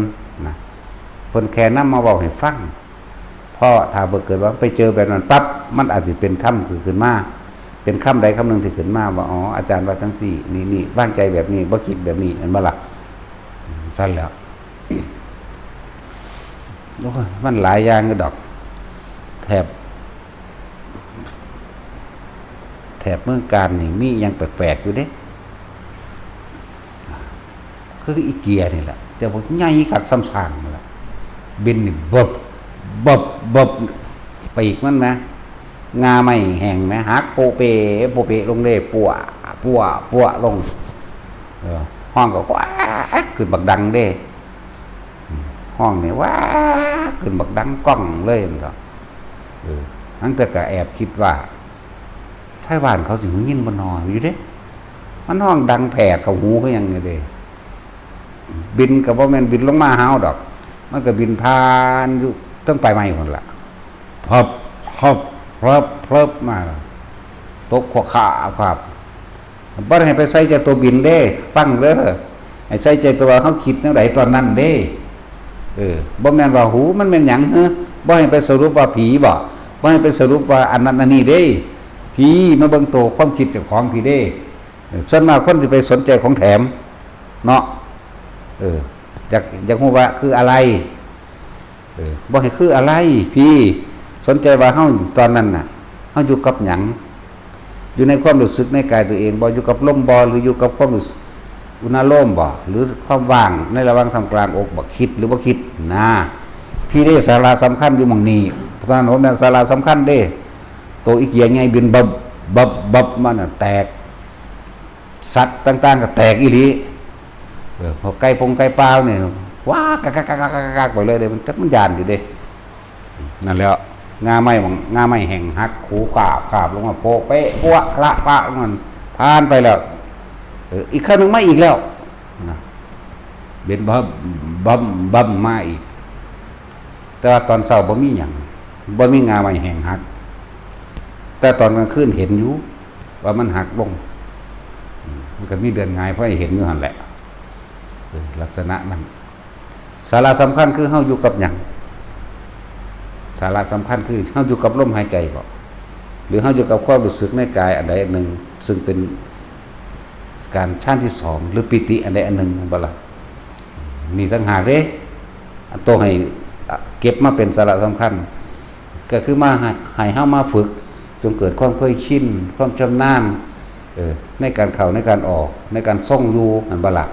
นะเพิ่นแค่นำมาเว้าให้ฟังเพราะถ้าเกิดว่าไปเจอแบบนั้นปั๊บมันอาจจะเป็นถ้ำคือขึ้นมาเป็นคำใดคำหนึ่งที่ขึ้นมาว่าอาจารย์ว่าทั้งสี่นี่วางใจแบบนี้บ่คิดแบบนี้เห็นบ่ล่ะสั้นแล้วโอ้ยมันหลายอย่างก็ดอกแถบเมืองการนี่มีอย่างแปลกๆอยู่เด้คืออีเกียนี่แหละแต่ว่าใหญ่คักซ้ำซากนั่นแหละบินนี่บบปีกมันนะงาไม่แห้งไหมหักโปเปลงเลยปัวลงห้องก็ว้าขึ้นบักดังเด้ห้องนี่ว้าขึ้นบักดังก้องเลยมันก็ทั้งแต่ก็แอบคิดว่าชายบ้านเขาสิงยินบ่นอนอยู่เด้มันห้องดังแผ่เข้าหูเขายังไงเด้บินก็บ่แม่นบินลงมาหาวดอกมันก็บินผ่านอยู่ต้องไปใหม่คนละพบมาตกขวขาครับบ่ได้ให้ไปใส่ใจตัวบินเด้ฟังเด้อให้ใส่ใจตัวเฮาคิดแนวใดตอนนั้นเด้บ่แม่นว่าหูมันแม่นหยังบ่ให้ไปสรุปว่าผีบ่ให้ไปสรุปว่าอันนั้นอันนี้เด้ผีมาเบิ่งโตความคิดเจ้าของพี่เด้ส่วนมากคนสิไปสนใจของแถมเนาะอยากรู้ว่าคืออะไรบ่ให้คืออะไรพี่สนใจว่าเฮาตอนนั้นน่ะเฮาอยู่กับหยังอยู่ในความรู้สึกในกายตัวเองบ่อยู่กับลมบ่หรืออยู่กับความรู้สึกอุณหโลมบ่หรือความว่างในระหว่างทำกลางอกบ่คิดหรือบ่คิดนะพี่ได้สาระสำคัญอยู่หม่องนี้เพราะฉะนั้นโหมันสาระสำคัญเด้ตัวอีกอย่างไงบินบับมันน่ะแตกสัตว์ต่างๆก็แตกอีหลีพอไก่ปงไก่เปล่าเนี่ยว้ากไปเลยเด้มันยานอยู่เด้นั่นแล้วงาไม้แห้งหักขูขาบลงมาโปะเป๊ะปัวคละปะมันผ่านไปแล้วอีกครั้งนึงมาอีกแล้วเป็นบัมมาอีกแต่ว่าตอนเช้าบ่มีหยังบ่มีงาไม้แห้งหักแต่ตอนกลางคืนเห็นอยู่ว่ามันหักลงมันก็มีเดือนงายเพราะเห็นอยู่หั่นแหละลักษณะนั้นสาระสำคัญคือเฮาอยู่กับหยังสาระสำคัญคือเฮาอยู่กับลมหายใจบ่หรือเฮาอยู่กับความรู้สึกในกายอันใดอันหนึ่งซึ่งเป็นการชั้นที่สองหรือปิติอันใดอันหนึ่งบ่ล่ะมีต่างหากเด้ตัวให้เก็บมาเป็นสาระสำคัญก็คือมาให้เฮามาฝึก จงเกิดความเคยชินความชำนาญในการเข้าในการออกในการส่งอยู่นั่นบ่ล่ะ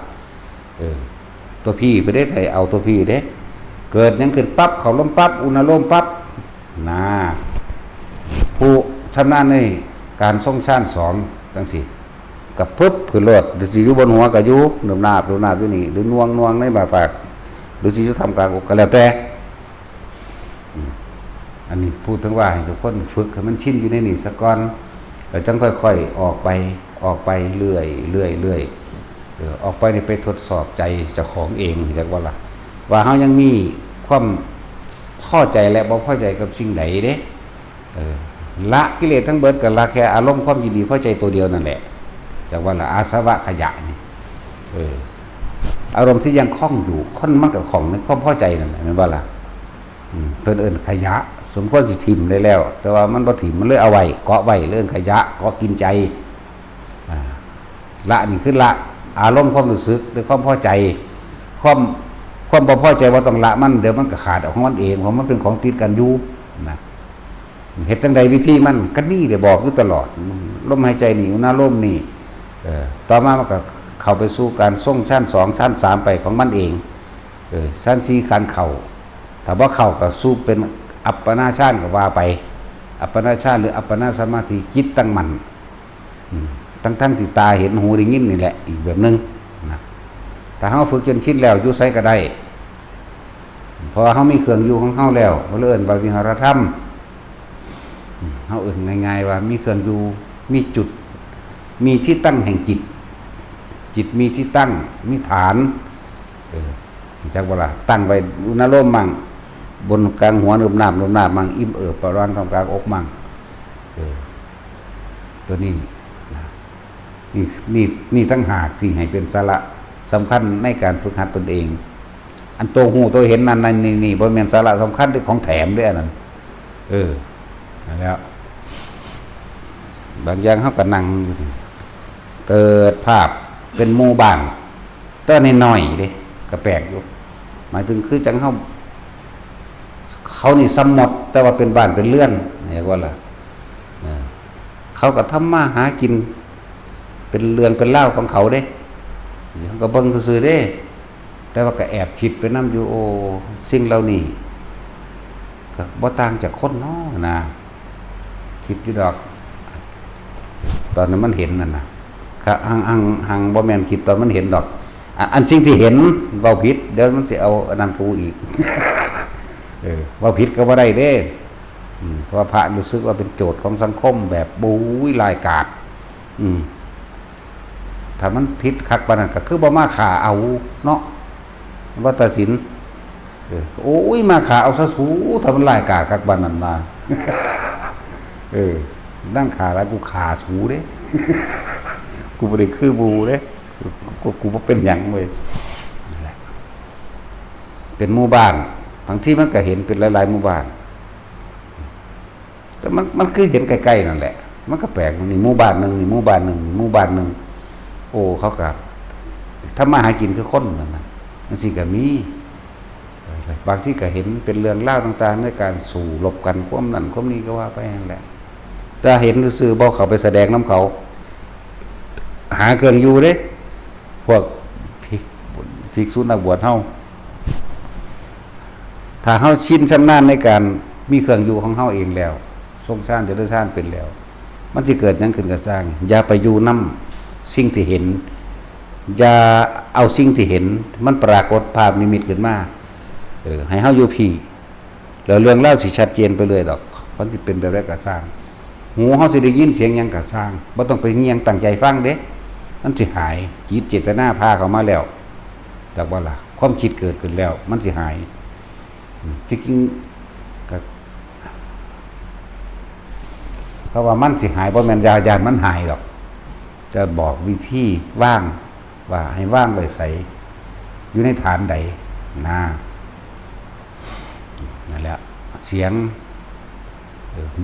ตัวพี่ไปได้ไทยเอาตัวพี่เด้เกิดยังขึ้นปั๊บเขาล้มปั๊บอุณโลมปั๊บนะผู้ชำนาญในการส่งชานสอนจังสิกับปึ๊บขึ้นรถหรือสิอยู่บนหัวก็อยู่หนุนนาบอยู่นี่หรือน่วงในบ่าปากหรือสิอยู่ทำกลางอกก็แล้วแต่อันนี้พูดถึงว่าให้ทุกคนฝึกให้มันชินอยู่ในนี่สักก่อนแล้วจังค่อยๆออกไปเรื่อยออกไปนี่ไปทดสอบใจเจ้าของเองจักว่าล่ะว่าเฮายังมีความพอใจและบ่พอใจกับสิ่งใดเด้ละกิเลสทั้งเบิดก็ละแค่อารมณ์ความยินดีพอใจตัวเดียวนั่นแหละจักว่าล่ะอาสวะขยะนี่อารมณ์ที่ยังคล้องอยู่ค่อนมันกับของในความพอใจนั่นแหละแม่นบ่ล่ะเพิ่นเอิ้นขยะสมควรสิถิ่มได้แล้ว แต่ว่ามันบ่ถิ่มมันเลยเอาไว้เกาะไว้เรื่องขยะเกาะกินใจละนี่คือละอารมณ์ความรู้สึกหรือความพอใจความบ่พอใจว่าต้องละมันเดี๋ยวมันก็ขาดออกของมันเองเพราะมันเป็นของติดกันอยู่นะเฮ็ดจังใดวิธีมันก็นี่ได้บอกอยู่ตลอดลมหายใจนี่อุณโลมนี่ต่อมามันก็เข้าไปสู่การส่งชั้น2ชั้น3ไปของมันเองชั้น4การเข้าถ้าบ่เข้าก็สู่เป็นอัปปนาฌานก็ว่าไปอัปปนาฌานหรืออัปปนาสมาธิจิตตั้งมั่นทั้งที่ตาเห็นหูได้ยินนี่แหละอีกแบบนึงนะถ้าเฮาฝึกจนชินแล้วอยู่ไสก็ได้เพราะเฮามีเครื่องอยู่ของเฮาแล้วบ่เอิ้นว่าวิหารธรรมเฮาเอิ้นง่ายๆว่ามีเครื่องอยู่มีจุดมีที่ตั้งแห่งจิตมีที่ตั้งมีฐานจักว่าล่ะตั้งไว้อุณโลมมั่งบนกลางหัวนุ่มน้ำมั่งอิ่มประรางตรงกลางอกมั่งตัวนี้นี่ตั้งหากที่ให้เป็นสาระสำคัญในการฝึกหัดตนเองอันโตหูตัวเห็นนั่นนี่บ่แม่นสาระสำคัญด้วยของแถมด้วยอันนั้นนั่นแล้วบางอย่างเฮาก็นั่งเกิดภาพเป็นหมู่บ้านตัวน้อยๆเด้ก็แปลกอยู่หมายถึงคือจังเขานี่สมมติแต่ว่าเป็นบ้านเป็นเรือนนี่ว่าล่ะเขาก็ทำมาหากินเป็นเรื่องเป็นเล่าของเขาเด้เขาก็เบิ่งซื่อๆเด้แต่ว่าก็แอบคิดไปนำอยู่โอ้สิ่งเหล่านี้ก็บ่ต่างจากคนเนาะนะคิดอยู่ดอกตอนนั้นมันเห็นนั่นน่ะหังบ่แม่นคิดตอนมันเห็นดอกอันสิ่งที่เห็นเว้าผิดเดี๋ยวมันสิเอาอันนั้นกูอีกเว้าผิดก็บ่ได้เด้เพราะพระรู้สึกว่าเป็นโจทย์ของสังคมแบบบู้ยลายกาดถ้ามันผิดคักปานนั้นก็คือบ่มาฆ่าเอาเนาะว่าตัดสินโอ้ยมาฆ่าเอาซะสูถ้ามันลายกาดคักปานนั้นมานั่งฆ่าแล้วกูฆ่าสูเด้กูบ่ได้คือบูเด้กูบ่เป็นหยังเว้ยนั่นแหละเป็นหมู่บ้านบางทีมันก็เห็นเป็นหลายๆหมู่บ้านแต่มันคือเห็นใกล้ๆนั่นแหละมันก็แปลกนี่หมู่บ้านนึงนี่หมู่บ้านนึงนี่หมู่บ้านนึงโอ้เขาก็ถ้ามาหากินคือคนนั่นน่ะมันสิก็มีบางที่ก็เห็นเป็นเรื่องเล่าต่างๆในการสู่รบกันความนั้นความนี้ก็ว่าไปนั่นแหละแต่เห็นซื่อๆบ่เข้าไปแสดงนํเขาหาเครื่องอยู่เด้พวกภิกษุนักบวชเฮาถ้าเฮาชินชำนาญในการมีเครื่องอยู่ของเฮาเองแล้วทรงฌานจะได้ฌานเป็นแล้วมันสิเกิดหยังขึ้นก็สร้างอย่าไปอยู่นำสิ่งที่เห็นอย่าเอาสิ่งที่เห็นมันปรากฏภาพนิมิตขึ้นมาให้เฮาอยู่พี่แล้วเรื่องเล่าสิชัดเจนไปเลยดอกมันสิเป็นแบบใดก็สร้างหูเฮาสิได้ยินเสียงหยังก็สร้างบ่ต้องไปเงียงตั้งใจฟังเด้มันสิหายจิตเจตนาพาเข้ามาแล้วจักว่าล่ะความคิดเกิดขึ้นแล้วมันสิหายจริงๆก็เขาว่ามันสิหายบ่แม่นยามันหายหรอกจะบอกวิธีว่างว่าให้ว่างไว้ใส่อยู่ในฐานใดนั่นแหละเสียง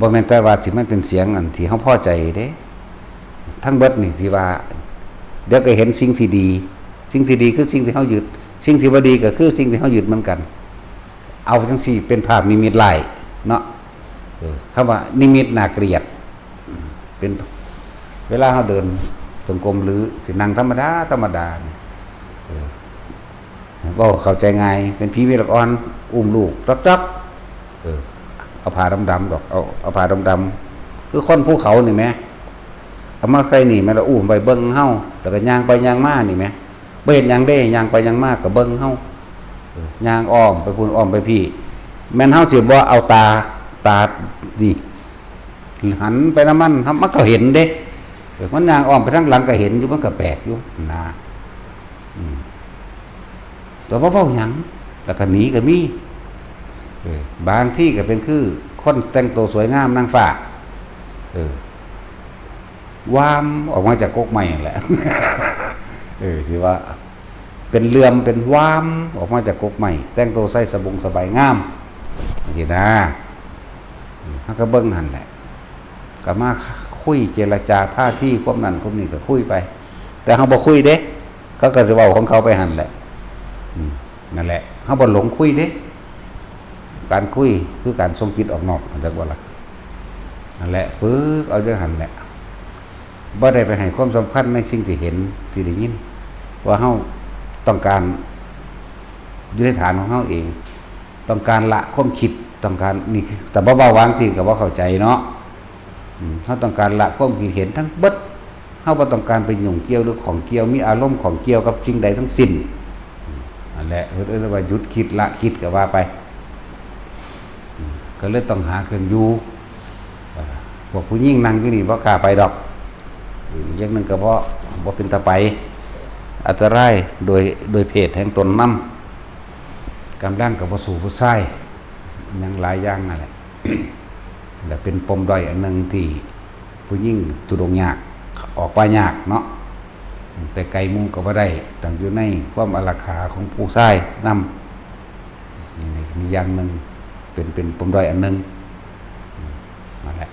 บ่แม่นแต่ว่าสิมันเป็นเสียงอันที่เฮาพอใจเด้ทั้งเบิดนี่ที่ว่าเดี๋ยวก็เห็นสิ่งที่ดีสิ่งที่ดีคือสิ่งที่เฮายึดสิ่งที่บ่ดีก็คือสิ่งที่เฮายึดเหมือนกันเอาจังซี่เป็นภาพนิมิตหลายเนาะคำว่านิมิตน่าเกลียด เป็นเวลาเขาเดินจงกรมหรือสินั่งธรรมดาบ่เข้าใจง่ายเป็นผีเวรอ่อนอุ้มลูกจักเอาผ้าดำๆดอกเอาผ้าดำๆคือคนภูเขานี่แหมเอามาใครนี่แม่ละอุ้มไปเบิ่งเฮาแล้วก็ย่างไปย่างมานี่แหมบ่เห็นหยังเด้ย่างไปย่างมาก็เบิ่งเฮาย่างอ้อมไปพุ่นอ้อมไปพี่แม่นเฮาสิบ่เอาตานี่หันไปน้ำมันก็เห็นเด้มันย่างอ้อมไปทางหลังก็เห็นอยู่มันก็แปลกอยู่นะแต่ว่าเว้าหยังแล้วก็หนีก็มีบางที่ก็เป็นคือคนแต่งตัวสวยงามนางฟ้าวามออกมาจากกกไม้นั่นแหละสิว่าเป็นเลื่อมเป็นวามออกมาจากกกไม้แต่งตัวใส่สบายงามนี่นะเฮาก็เบิ่งหั่นแหละก็มาคุยเจรจาผ้าที่ความนั้นความนี้ก็คุยไปแต่เฮาบ่คุยเด้เขาก็สิเว้าของเขาไปหั่นแหละนั่นแหละเฮาบ่หลงคุยเด้การคุยคือการส่งจิตออกนอกจังว่าล่ะนั่นแหละฝึกเอาจังหั่นแหละบ่ได้ไปให้ความสำคัญในสิ่งที่เห็นที่ได้ยินว่าเฮาต้องการอยู่ในฐานของเฮาเองต้องการละความคิดต้องการนี่แต่บ่เว้าวางสิ่งก็บ่เข้าใจเนาะเฮาต้องการละความคิดเห็นทั้งเบิดเฮาบ่ต้องการไปยุ่งเกี่ยวหรือของเกี่ยวมีอารมณ์ของเกี่ยวกับสิ่งใดทั้งสิ้นนั่นแหละเรียกว่าหยุดคิดละคิดก็ว่าไปก็เลยต้องหาเครื่องอยู่พวกผู้หญิงนั่งอยู่นี่บ่กล้าไปดอกอย่างนึงก็เพราะบ่เป็นตาไปอันตรายโดยเพศแห่งตนนำกำลังก็บ่สู้ผู้ชายยังหลายอย่างนั่นแหละ และเป็นปมด้อยอันนึงที่ผู้หญิงทุดงยากออกไปยากเนาะแต่ไกลมุงก็บ่ได้ตั้งอยู่ในความอารักขาของผู้ชายนำนี่อย่างนึงเป็นปมด้อยอันนึงนั่นแหละ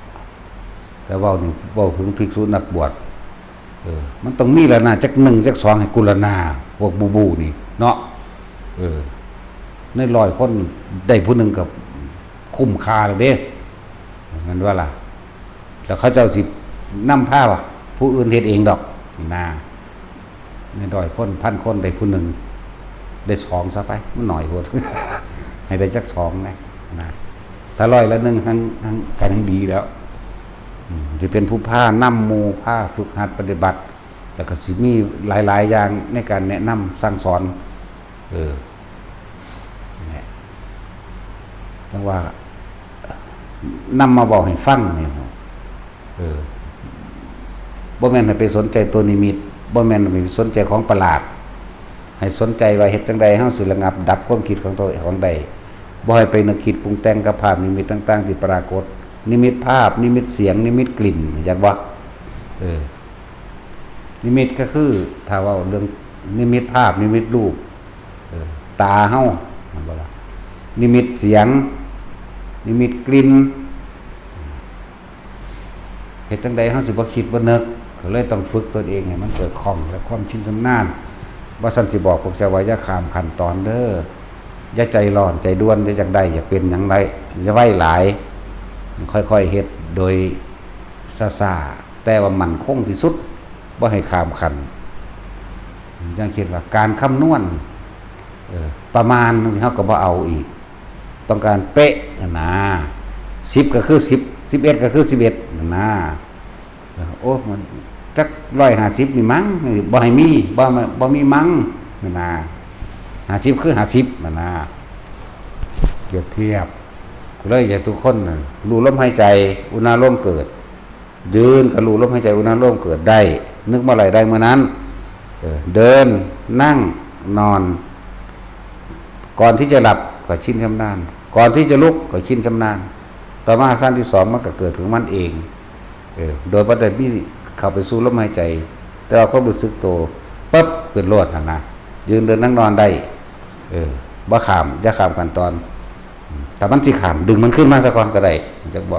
แต่เว้านี่เว้าถึงภิกษุนักบวชมันต้องมีแล้วนะจัก1จัก2ให้กุลนาพวกบูนี่เนาะใน100คนได้ผู้นึงก็คุ้มค่าแล้วเด้งั้นว่าล่ะแล้วเขาเจ้าสินำพาผู้อื่นเฮ็ดเองดอกนะใน100คน1,000คนได้ผู้นึงได้2ซะไปมันน้อยโพด ให้ได้จัก2นะถ้า100ละ1ทั้งก็ทั้งดีแล้วจะเป็นผู้พานำหมู่พาฝึกหัดปฏิบัติแล้วก็สิมีหลายๆอย่างในการแนะนำสั่งสอนจังว่านำมาบอกให้ฟังนี่บ่แม่นให้ไปสนใจตัวนิมิตบ่แม่นไปสนใจของประหลาดให้สนใจว่าเฮ็ดจังใดเฮาสิระงับดับความคิดของตัวของใดบ่ให้ไปนึกคิดปรุงแต่งกับภาพนิมิตต่างๆที่ปรากฏนิมิตภาพนิมิตเสียงนิมิตกลิ่นจังว่านิมิตก็คือถ้าว่าเรื่องนิมิตภาพนิมิตรูปตาเฮามันบ่ล่ะนิมิตเสียงนิมิตกลิ่นเฮ็ดจังใดเฮาสิบ่คิดบ่นึกก็เลยต้องฝึกตัวเองให้มันเกิดคล่องและความชินชำนาญว่าซั่นสิบอกพวกเจ้าว่าอย่าข้ามขั้นตอนเด้ออย่าใจร้อนใจด่วนอย่าจังได๋อย่าเป็นหยังไดอย่าไว้หลายค่อยๆเฮ็ดโดยซ่าๆแต่ว่ามั่นคงที่สุดบ่ให้ข้ามขั้นจังคิดว่าการคำนวณประมาณเฮาก็บ่เอาอีกต้องการเป๊ะนะ10ก็คือ10 11ก็คือ11นะโอ้มันจัก150นี่มั้งบ่ให้มีบ่มีมั้งนะ50คือ50นะเปรียบเทียบเลยอยากทุกคนรู้ลมหายใจอุณาโลมเกิดยืนก็รู้ลมหายใจอุณาโลมเกิดได้นึกเมื่อไหร่ได้เมื่อนั้นเดินนั่งนอนก่อนที่จะหลับก็ชินชำนาญก่อนที่จะลุกก็ชินชำนาญต่อมาขั้นที่2มันก็เกิดถึงมันเองโดยบ่ได้มีเข้าไปสู่ลมหายใจแต่ว่าความรู้สึกตัวปั๊บเกิดโลดนะยืนเดินนั่งนอนได้บ่ข้ามอย่าข้ามขั้นตอนถ้ามันสิข้ามดึงมันขึ้นมาซะก่อนก็ได้จักบ่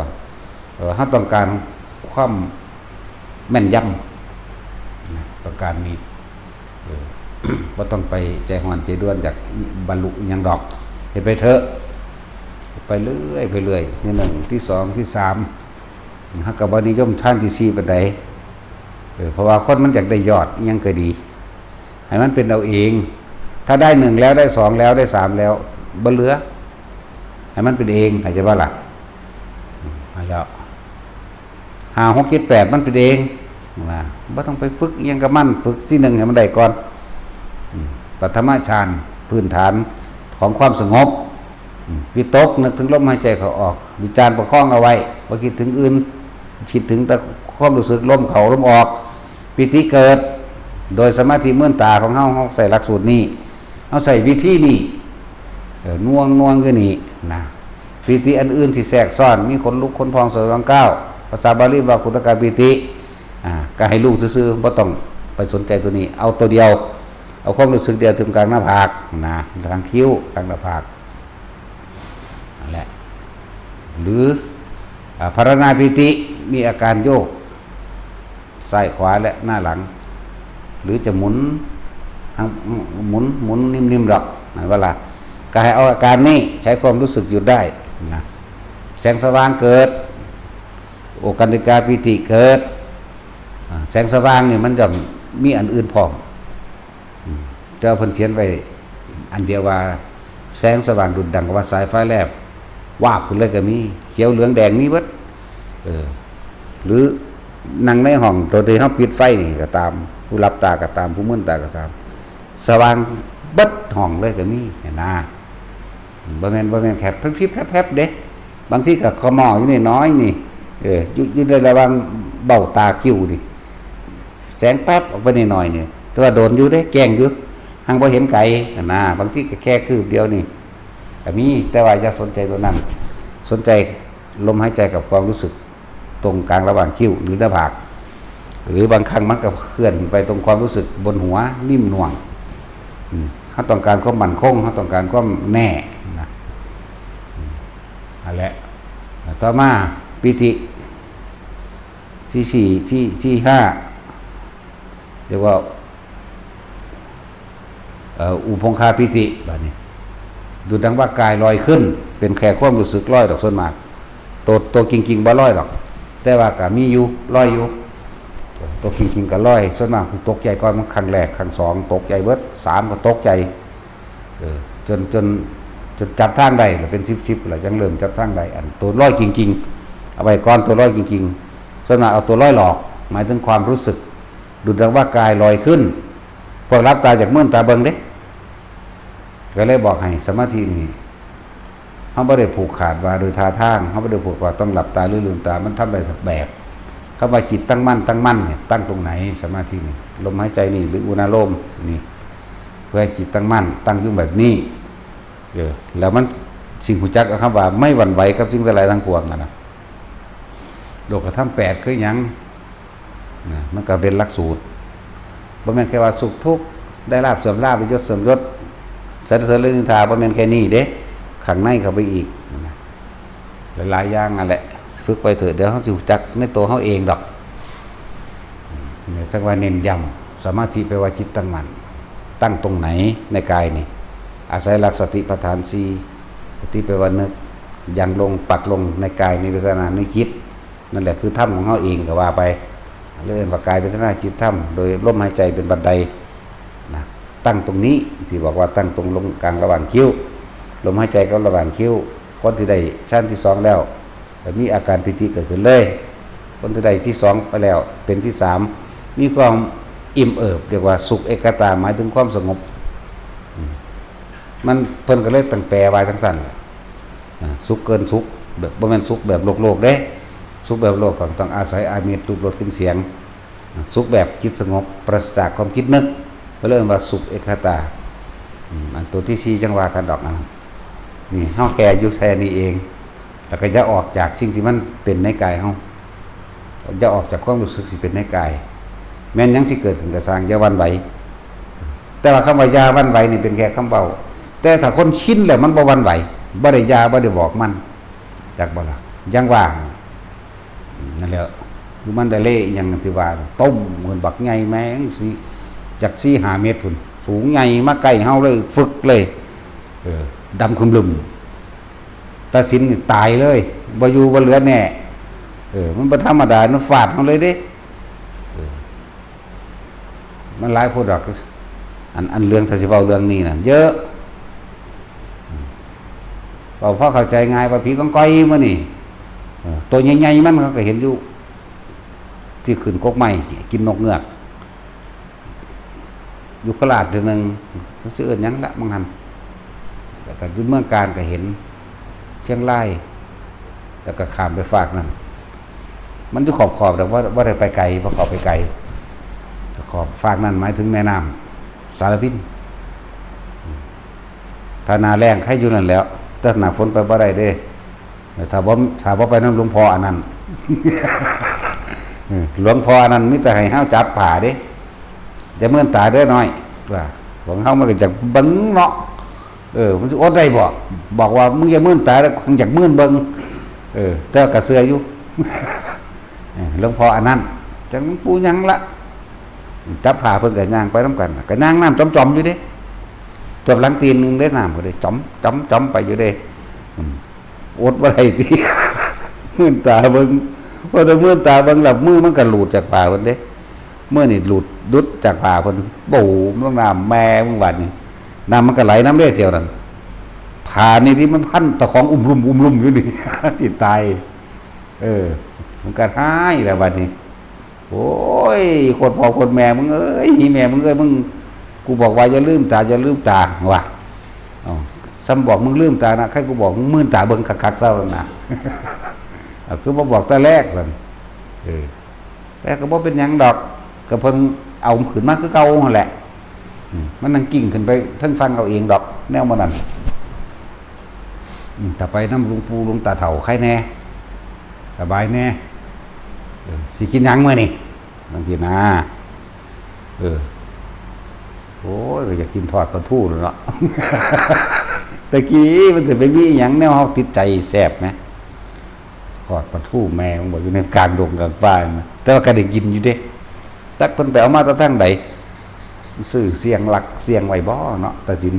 เฮาต้องการความแม่นยำต้องการมีบ่ต้องไปใจร้อนใจด่วนอยากบรรลุหยังดอกเฮ็ดไปเถอะไปเรื่อยที่1ที่2ที่3 ฮักกับบนิยมท่านที่สี่ปานใดเพราะว่าคนมันอยากได้ยอดยังก็ดีให้มันเป็นเอาเอง ถ้าได้หนึ่งแล้วได้สองแล้วได้สามแล้วบ่เหลือให้มันเป็นเองเข้าใจบ่ล่ะแล้วห้าหกเจ็ดแปดมันเป็นเองนะบ่ต้องไปฝึกยังกับมันฝึกที่หนึ่งให้มันได้ก่อนปฐมฌานพื้นฐานของความสงบวิตกนึกถึงลมหายใจเขาออกวิจารประคองเอาไว้บ่คิดถึงอื่นคิดถึงแต่ความรู้สึกลมเข้าลมออกปิติเกิดโดยสมาธิมื่นตาของเฮาใส่หลักสูตรนี้เฮาใส่วิธีนี้น่วงคือนี่นะปิติอันอื่นที่แทรกซ้อนมีขนลุกขนพองสยองก้าวภาษาบาลีว่าคุตกะปิติก็ให้รู้ซื่อๆบ่ต้องไปสนใจตัวนี้เอาตัวเดียวเอาความรู้สึกเดียวถึงกลางหน้าผากนะกลางคิ้วกลางหน้าผากนั่นแหละหรือภารณาปิติมีอาการโยกซ้ายขวาและหน้าหลังหรือจะหมุนนิ่มๆดอกเวลาก็ให้เอาอาการนี้ใช้ความรู้สึกอยู่ได้นะแสงสว่างเกิดโอกันติกาปิติเกิดแสงสว่างนี่มันจะมีอันอื่นพร้อมเจ้าเพิ่นเขียนไว้อันเดียวว่าแสงสว่างดุจดังกับว่าสายไฟแลบวาบขึ้นเลยก็มีเขียวเหลืองแดงมีเบิดหรือนั่งในห้องตัวที่เฮาปิดไฟนี่ก็ตามผู้รับตาก็ตามผู้มึนตาก็ตามสว่างเบิดห้องเลยก็มีเห็นนะบ่แม่นแคบพริบๆแพบๆเด้บางทีก็ขมออยู่นี่น้อยนี่อยู่ในระหว่างเบ้าตาคิ้วนี่แสงแป๊บออกไปนิดหน่อยนี่แต่ว่าโดนอยู่เด้แกล้งอยู่หังบ่เห็นไกลนะบางทีก็แค่คืบเดียวนี่ก็มีแต่ว่าอย่าสนใจตัวนั้นสนใจลมหายใจกับความรู้สึกตรงกลางระหว่างคิ้วหรือหน้าผากหรือบางครั้งมันก็เคลื่อนไปตรงความรู้สึกบนหัวนิ่มหน่วงถ้าต้องการความมั่นคงถ้าต้องการความแน่นะนั่นแหละต่อมาปิติที่สี่ที่ห้าเรียกว่าอุพงคาปิติแบบนี้ดูดังว่ากายลอยขึ้นเป็นแค่ความรู้สึกลอยดอกส่วนมากตัวจริงๆบ่ลอยดอกแต่ว่าก็มีอยู่ลอยอยู่ตัวจริงๆก็ลอยส่วนมากตกใจก่อนมันครั้งแรกครั้งสองตกใจเบิดสามก็ตกใจจนจับทางได้เป็น10แล้วจังเริ่มจับทางได้อันตัวลอยจริงๆเอาไว้ก่อนตัวลอยจริงๆส่วนมากเอาตัวลอยหลอกหมายถึงความรู้สึกดูดังว่ากายลอยขึ้นพวกรับตาจากเมื่อตาเบิ่งเด้ก็เลยบอกให้สมาธินี่เขาไม่ได้ผูกขาดว่าโดยท่าทางเขาไม่ได้ผูกว่าต้องหลับตาหรือลืมตามันทำได้ทุกแบบคำว่าจิตตั้งมั่นเนี่ยตั้งตรงไหนสมาธินี่ลมหายใจนี่หรืออุณาโลมนี่เพื่อให้จิตตั้งมั่นตั้งอยู่แบบนี้แล้วมันสิ่งหูจักคำว่าไม่หวั่นไหวกับสิ่งใดทั้งปวงนะโลกธรรม8คือหยังมันก็เป็นหลักสูตรบ่แม่นแค่ว่าสุขทุกข์ได้ลาภเสื่อมลาภยศเสื่อมยศสรรเสริญนินทาบ่แม่นแค่นี้เด้ข้างในเข้าไปอีกหลายๆอย่างนั่นแหละฝึกไปเถอะเดี๋ยวเขาจะจักในตัวเขาเองดอกเนี่ยจังว่าเน้นย้ำสมาธิไปว่าจิตตั้งมั่นตั้งตรงไหนในกายนี่อาศัยหลักสติปัฏฐาน4สติไปว่านึกยังลงปักลงในกายในเวทนาในจิตนั่นแหละคือธรรมของเขาเองก็ว่าไปเรื่องว่ากายเวทนาจิตธรรมโดยลมหายใจเป็นบันไดนะตั้งตรงนี้ที่บอกว่าตั้งตรงลงกลางระหว่างคิ้วลมหายใจก็ระหว่างคิ้วคนที่ได้ชั้นที่2แล้วมีอาการปิติเกิดขึ้นเลยคนที่ได้ที่2ไปแล้วเป็นที่3มีความอิ่มเอิบเรียกว่าสุขเอกตาหมายถึงความสงบมันเพิ่นก็เลยตั้งแปลไว้ทั้งสั้นสุขเกินสุขแบบบ่แม่นสุขแบบโลกเด้สุขแบบโลกก็ต้องอาศัยอามิตรรูปรสกลิ่นเสียงสุขแบบจิตสงบปราศจากความคิดนึกเรียกว่าสุขเอกตาอันตัวที่4จังหวะกันดอกอันนี่เฮาแก่อยู่แท้นี้เองแล้วก็จะออกจากสิ่งที่มันเป็นในกายเฮาจะออกจากความรู้สึกสิเป็นในกายแม้นยังสิเกิดขึ้นก็สร้างอย่าหวั่นไหวแต่ว่าคำว่ายาหวั่นไหวนี่เป็นแค่คำเบาแต่ถ้าคนชินแล้วมันบ่หวั่นไหวบ่ได้ยาบ่ได้บอกมันจักบ่ล่ะยังว่างนั่นแหละคือมันได้เละอย่างที่ว่าต้มเหมือนบักใหญ่แมงสิจาก4-5 เมตรพุ่นสูงใหญ่มาใกล้เฮาเลยฝึกเลยดำคุมลุมตาสินนี่ตายเลยบ่อยู่บ่เหลือแน่ มันบ่ธรรมดามันฟาดเฮาเลยเด้มันหลายผู้ดอกอันเรื่องถ้าสิเว้าเรื่องนี้น่ะเยอะเว้าพอเข้าใจง่ายว่าผีกองก้อยมื้อนี่ตัวใหญ่ๆมันเขาก็เห็นอยู่ที่ขึ้นกกไม้กินนกเงือกอยู่โคราชเทื่อนึงชื่ออื่นหยังละบางหันแล้วก็อยู่เมืองการก็เห็นเชียงรายแล้วก็ข้ามไปฝากนั่นมันอยู่ขอบๆแต่ว่าได้ไปไกลบ่เข้าไปไกลขอบฝากนั่นหมายถึงแม่น้ำสารพินถ้าหน้าแล้งใครอยู่นั่นแล้วแต่หน้าฝนไปบ่ได้เด้ถ้าบ่ไปน้ำหลวงพ่ออันนั้น หลวงพ่ออันนั้นมีแต่ให้เฮาจับผ่าเด้จะเมื่อนตาเด้อน้อยว่าของเฮามันก็จักเบิ่งเนาะมันสิอดได้บ่บอกว่ามึงอย่าเมื่อนตาแล้วคงอยากเมื่อนเบิ่งแต่ก็เสืออยู่ หลวงพ่ออันนั้นจังปูหยังละจับผ่าเพิ่นก็ย่างไปนำกันก็ย่างน้ำจอมๆอยู่เด้จบหลังตีนนึงได้น้ำก็ได้จอมไปอยู่เด้อดบ่ได้ติ เมื่อนตาเบิ่งว่าแต่เมื่อนตาเบิ่งแล้วมือมันก็หลุดจากผ่าเพิ่นเด้เมื่อนี่หลุดดุดจากผ่าเพิ่นปู่ลงน้ำแม่มึงบัดนี่น้ำมันก็ไหลน้ำเด้เที่ยวนั้นผ่านี่ที่มันพันตะของอุ้มลุ่มอยู่นี่ ที่ตายมันก็หายแล้วบัดนี้โอ้ยคนพ่อคนแม่มึงเอ้ยแม่มึงเอ้ยมึงกูบอกว่าอย่าลืมตาว่ะซ้ำบอกมึงลืมตานะใครกูบอกมึงมื่นตาเบิ่งคักๆเศร้าแล้วนะ คือบ่บอกแต่แรกซั่นแต่ก็บ่เป็นหยังดอกก็เพิ่นเอาขึ้นมาคือเก่าหั่นแหละมันนั่งกิ่งขึ้นไปทั้งฟังเอาเองดอกแนวมันนั่นแต่ไปน้ำหลวงปู่หลวงตาเฒ่าใครแน่สบายแน่สิกินหยังมื้อนี่บางทีนะโอ้ยก็อยากกินทอดปลาทูแล้วเนาะ ตะกี้มันจะไปมีหยังแนวเฮาติดใจแซ่บไหมทอดปลาทูแม่มันบอกอยู่ในกลางดงกลางป่านะแต่ว่าก็ได้กินอยู่เด้ตักเพิ่นไปเอามาตั้งใดซื้อเสียงหลักเสียงไว้บ่เนาะตัดสิน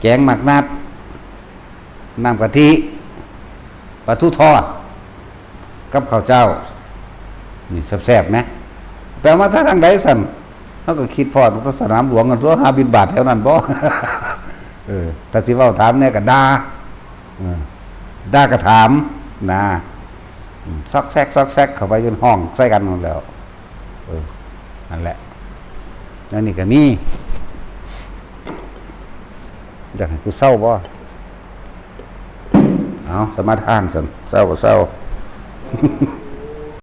แกงหมักนัดน้ำกะทิปลาทูทอดกับข้าวเจ้านี่แซ่บๆไหมแปลว่าถ้าทางใดสั่นเขาก็คิดพอตั้งสนามหลวงกันทั่วหาบินบาทแถวนั้นบ่ แต่สิเว้าถามเนี่ยก็ด่ากระถามนะซอกแซกเข้าไปจนห้องใส่กันหมดแล้วนั่นแหละนั่นนี่ก็มีอยากให้กูเศร้าบ่เอาสมาทานสั่นเศร้าก็เศร้า